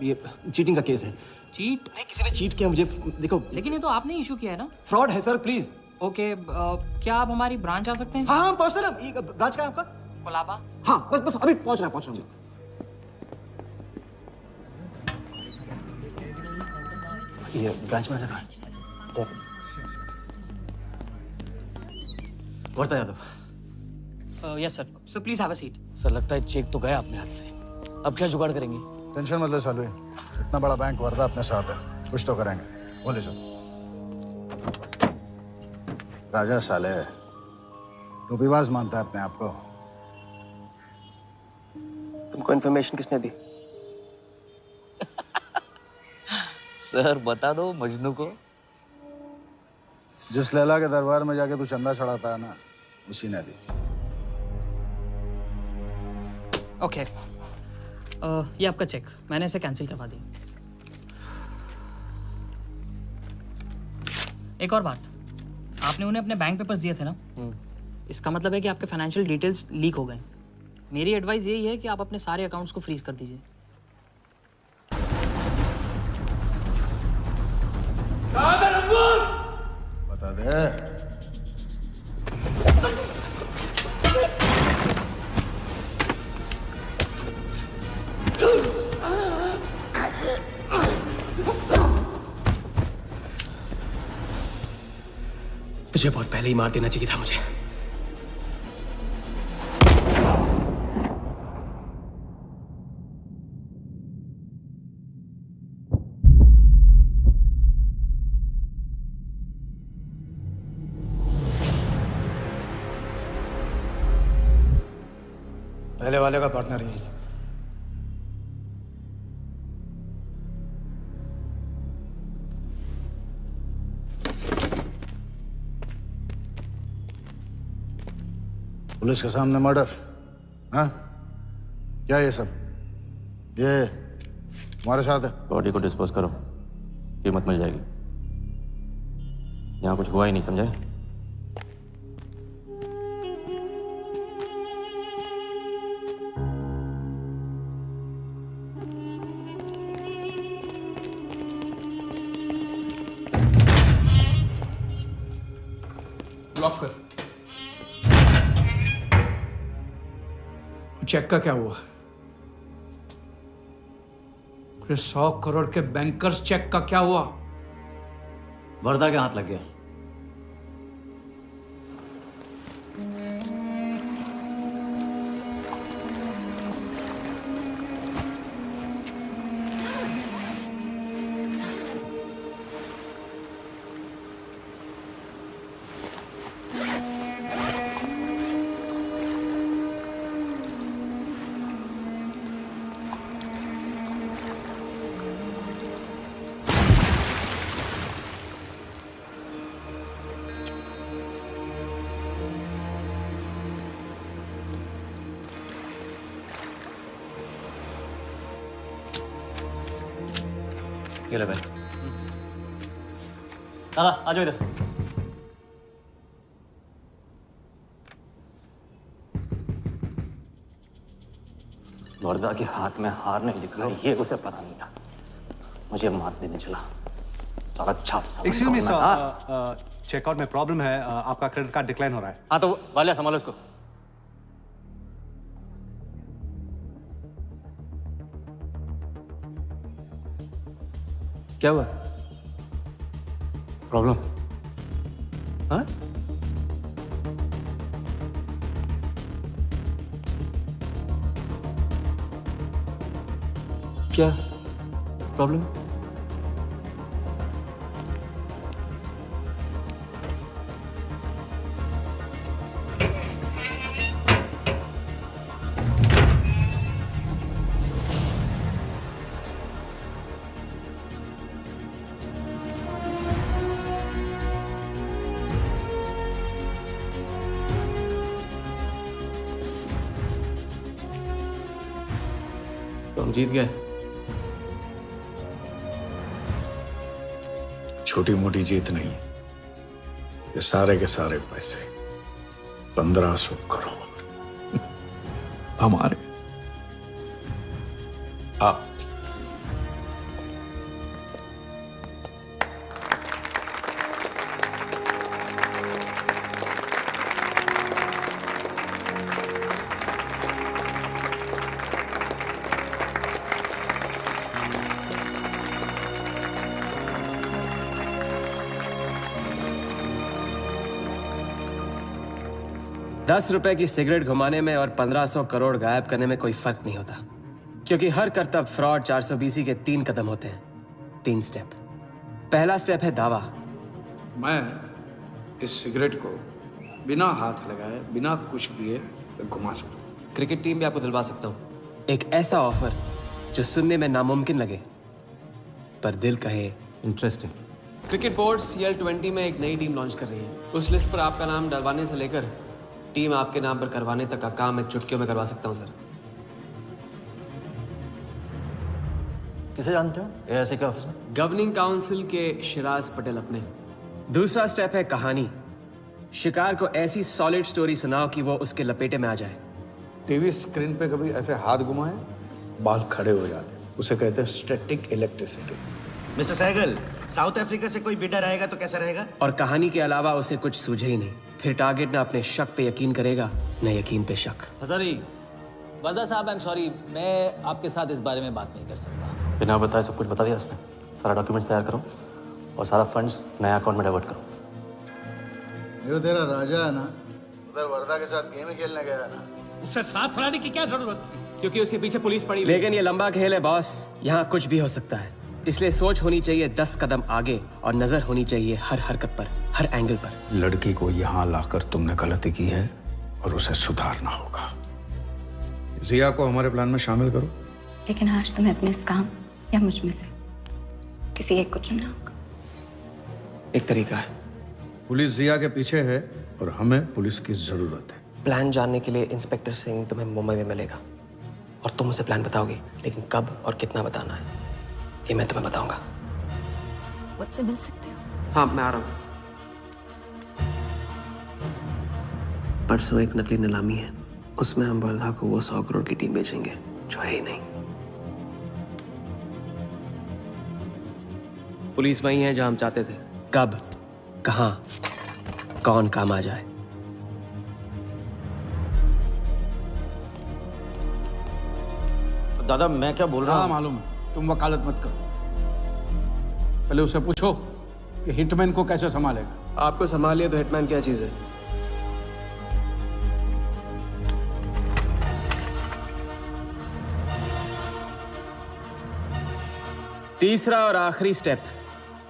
ये चीटिंग का केस है। चीट? नहीं, किसी ने चीट किया मुझे। देखो लेकिन ये तो आपने इशू किया है ना? फ्रॉड है सर, प्लीज। ओके, क्या आप हमारी ब्रांच आ सकते हैं? हाँ पहुँच रहे हैं। ये ब्रांच का है आपका? कोलाबा। हाँ बस अभी पहुँच रहा हूँ। ये ब्रांच मैनेजर कहाँ है? Wardha Yadav. Yes sir. So please have a seat. Sir लगता है चेक तो गया अपने हाथ से। अब क्या जुगाड़ करेंगे? टेंशन मत ले सालू, इतना बड़ा बैंक वर्धा अपने साथ है, कुछ तो करेंगे। बोले सर। राजा साले धोखेबाज मानता है अपने आप को। तुमको इन्फॉर्मेशन किसने दी? सर बता दो मजनू को। जिस लैला के दरबार में जाके तू चंदा चढ़ाता है ना, उसी ने दी। ओके, ये आपका चेक, मैंने इसे कैंसिल करवा दी। एक और बात, आपने उन्हें अपने बैंक पेपर्स दिए थे ना? इसका मतलब है कि आपके फाइनेंशियल डिटेल्स लीक हो गए। मेरी एडवाइस यही है कि आप अपने सारे अकाउंट्स को फ्रीज कर दीजिए। बता दे। तुझे बहुत पहले ही मार देना चाहिए था मुझे। पहले वाले का पार्टनर यही था। पुलिस के सामने मर्डर, हाँ? क्या ये सब? ये तुम्हारे साथ है? बॉडी को डिस्पोज करो, कीमत मिल जाएगी। यहाँ कुछ हुआ ही नहीं, समझे? लॉक कर। चेक का क्या हुआ? अरे 100 करोड़ के बैंकर्स चेक का क्या हुआ? वर्धा के हाथ लग गया। ये ले भाई। दादा आ जाओ इधर। वर्धा के हाथ में हार नहीं लिखा है, ये उसे पता नहीं था। मुझे मात देने चला। सारा छाप। एक्सक्यूज मी सर, चेकआउट में प्रॉब्लम है, आपका क्रेडिट कार्ड डिक्लाइन हो रहा है। हाँ तो वाले संभालो इसको। क्या हुआ? प्रॉब्लम? हाँ? क्या प्रॉब्लम? तुम जीत गए। छोटी मोटी जीत नहीं, ये सारे के सारे पैसे 1500 करोड़ हमारे। आप ₹10 की सिगरेट घुमाने में और 1500 करोड़ गायब करने में कोई फर्क नहीं होता, क्योंकि हर करतब फ्रॉड 420 के 3 कदम होते हैं, 3 स्टेप। पहला स्टेप है दावा। मैं इस सिगरेट को बिना हाथ लगाए, बिना कुछ किए घुमा सकता हूँ। क्रिकेट टीम भी आपको दिलवा सकता हूँ। एक ऐसा ऑफर जो सुनने में नामुमकिन लगे पर दिल कहे इंटरेस्टिंग। क्रिकेट बोर्ड CL20 में एक नई टीम लॉन्च कर रही है। उस लिस्ट पर आपका नाम डलवाने से लेकर टीम आपके नाम पर करवाने तक का काम मैं चुटकियों में करवा सकता हूं सर। किसे जानते हो AIC के ऑफिस में? गवर्निंग काउंसिल के शिराज पटेल अपने। दूसरा स्टेप है कहानी। शिकार को ऐसी सॉलिड स्टोरी सुनाओ कि वो उसके लपेटे में आ जाए। टीवी स्क्रीन पे कभी ऐसे हाथ घुमाए, बाल खड़े हो जाते, उसे कहते हैं static electricity. Mister Sehgal, South Africa से कोई बिडर आएगा तो कैसा रहेगा? और कहानी के अलावा उसे कुछ सूझे ही नहीं। फिर टारगेट न अपने शक पे यकीन करेगा, न यकीन पे शक। हजारी, वर्दा साहब, आई एम सॉरी, मैं आपके साथ इस बारे में बात नहीं कर सकता। बिना बताए सब कुछ बता दिया उसने। सारा डॉक्यूमेंट्स तैयार करो और सारा फंड्स नया अकाउंट में डाइवर्ट करो। ये तेरा राजा है ना, उधर वर्दा के साथ गेम ही खेलने गया है ना। उससे साथ लाने की क्या जरूरत थी? क्योंकि उसके पीछे पुलिस पड़ी। लेकिन ये लंबा खेल है बॉस, यहाँ कुछ भी हो सकता है। इसलिए सोच होनी चाहिए 10 कदम आगे और नजर होनी चाहिए हर हरकत पर, हर एंगल पर। लड़की को यहाँ लाकर तुमने गलती की है और उसे सुधारना होगा। जिया को हमारे प्लान में शामिल करो। लेकिन आज तुम्हें अपने इस काम या मुझ में से किसी एक को चुनना होगा। एक तरीका है। पुलिस जिया के पीछे है और हमें पुलिस की जरूरत है। प्लान जानने के लिए इंस्पेक्टर सिंह तुम्हें मुंबई में मिलेगा और तुम उसे प्लान बताओगे, लेकिन कब और कितना बताना है ये मैं तुम्हें बताऊंगा। मुझसे मिल सकते हो? हाँ, मैं आ रहा हूँ। परसों एक नकली नीलामी है, उसमें हम वर्धा को वो 100 करोड़ की टीम बेचेंगे जो है ही नहीं। पुलिस वही है जहां हम चाहते थे। कब, कहां, कौन काम आ जाए। दादा मैं क्या बोल रहा हाँ हूँ? मालूम है, तुम वकालत मत करो। पहले उसे पूछो कि हिटमैन को कैसे संभालेगा। आपको संभालिए तो हिटमैन क्या चीज़ है? तीसरा और आखिरी स्टेप,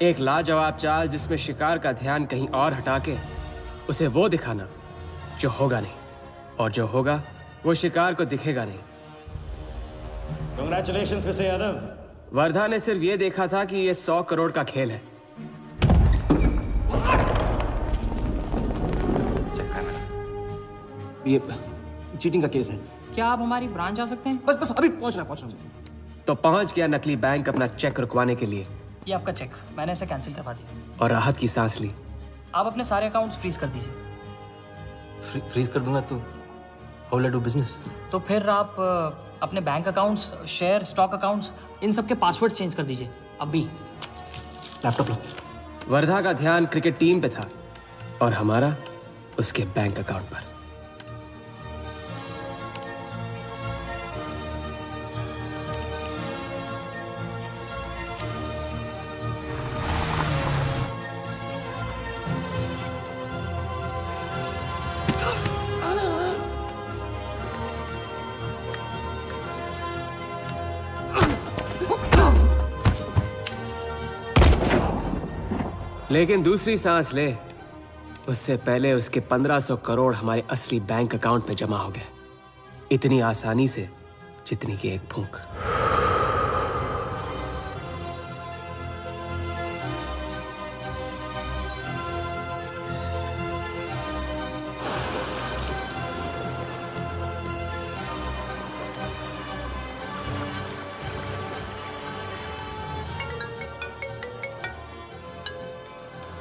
एक लाजवाब चाल जिसमें शिकार का ध्यान कहीं और हटा के उसे वो दिखाना जो होगा नहीं, और जो होगा वो शिकार को दिखेगा नहीं। Congratulations, Mr. यादव। वर्धा ने सिर्फ ये देखा था कि ये 100 करोड़ का खेल है। ये चीटिंग का केस है। क्या आप हमारी ब्रांच आ सकते हैं? बस अभी पहुंच रहा हूं। तो पहुंच गया नकली बैंक अपना चेक रुकवाने के लिए। ये आपका चेक, मैंने इसे कैंसिल करवा दिया। और राहत की सांस ली। आप अपने सारे अकाउंट्स फ्रीज कर दीजिए। फ्रीज कर दूंगा तो how will I do business? तो फिर आप अपने bank accounts, share, stock accounts, इन सब के पासवर्ड चेंज कर दीजिए अभी। लैपटॉप लो। वर्धा का ध्यान क्रिकेट टीम पे था और हमारा उसके बैंक अकाउंट पर। लेकिन दूसरी सांस ले, उससे पहले उसके 1500 करोड़ हमारे असली बैंक अकाउंट में जमा हो गए, इतनी आसानी से जितनी कि एक फूंक।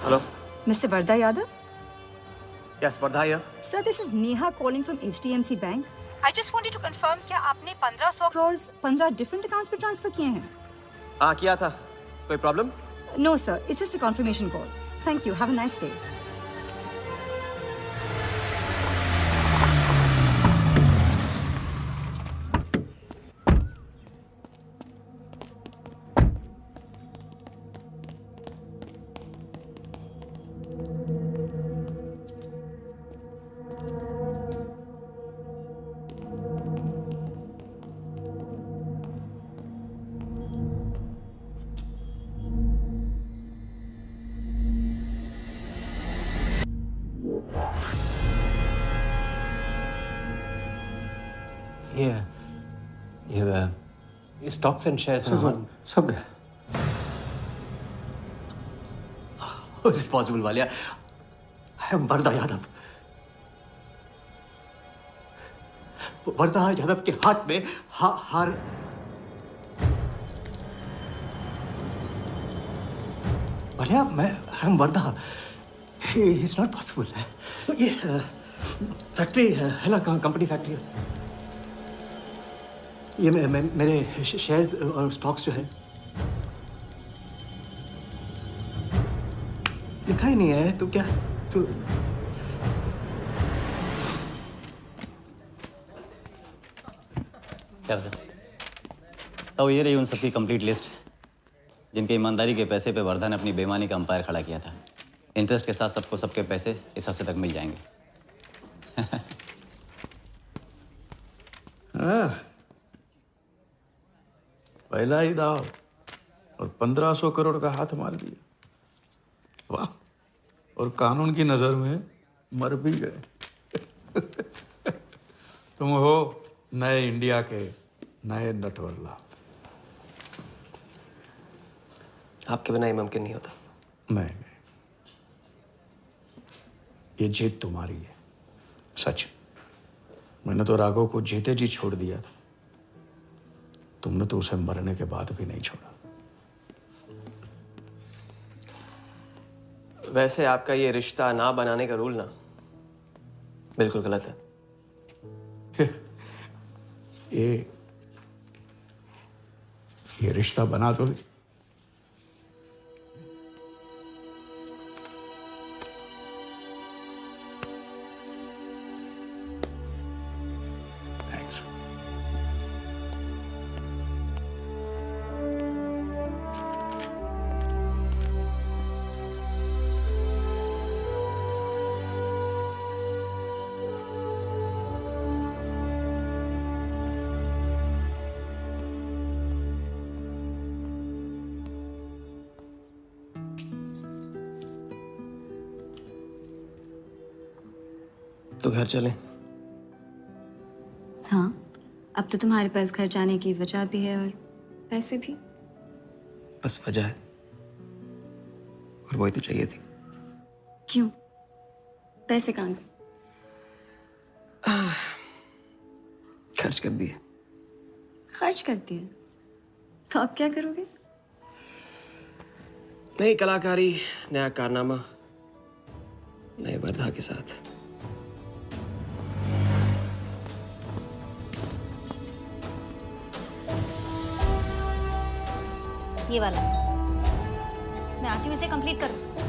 Hello. Mr. Vardha Yadav? Yes, Vardha here. Sir, this is Neha calling from HDMC Bank. I just wanted to confirm क्या आपने 1500 crores 15 different accounts पे ट्रांसफर किए हैं? हाँ किया था। कोई problem? No sir, it's just a confirmation call. Thank you. Have a nice day. ये स्टॉक्स एंड शेयर्स सब गया। How is it possible, Walia? I am Wardha Yadav. Wardha Yadav के हाथ में हार। वालिया, मैं I am Wardha. It's not possible। ये फैक्ट्री है ना, कंपनी फैक्ट्री है। ये मेरे शेयर्स और स्टॉक्स जो है लिखा ही नहीं है। तो क्या तो क्या तो ये रही उन सबकी कंप्लीट लिस्ट जिनके ईमानदारी के पैसे पे वर्धा ने अपनी बेईमानी का अंपायर खड़ा किया था। इंटरेस्ट के साथ सबको सबके पैसे इस हफ्ते तक मिल जाएंगे। हाँ, पहला ही दाव और 1500 करोड़ का हाथ मार दिया। वाह, और कानून की नजर में मर भी गए। तुम हो नए इंडिया के नए नटवरला। आपके बिना ये मुमकिन नहीं होता। नहीं, ये जीत तुम्हारी है, सच। मैंने तो राघव को जीते जी छोड़ दिया था, तुमने तो उसे मरने के बाद भी नहीं छोड़ा। वैसे आपका ये रिश्ता ना बनाने का रूल ना बिल्कुल गलत है। ये रिश्ता बना तो ली। तो घर चलें। हाँ, अब तो तुम्हारे पास घर जाने की वजह भी है और पैसे भी। बस वजह है और वही तो चाहिए थी। क्यों? पैसे कहाँ गए? खर्च कर दिए। खर्च कर दिए? तो अब क्या करोगे? नई कलाकारी, नया कारनामा, नए वर्धा के साथ। ये वाला मैं आती हूँ इसे कंप्लीट करूँ।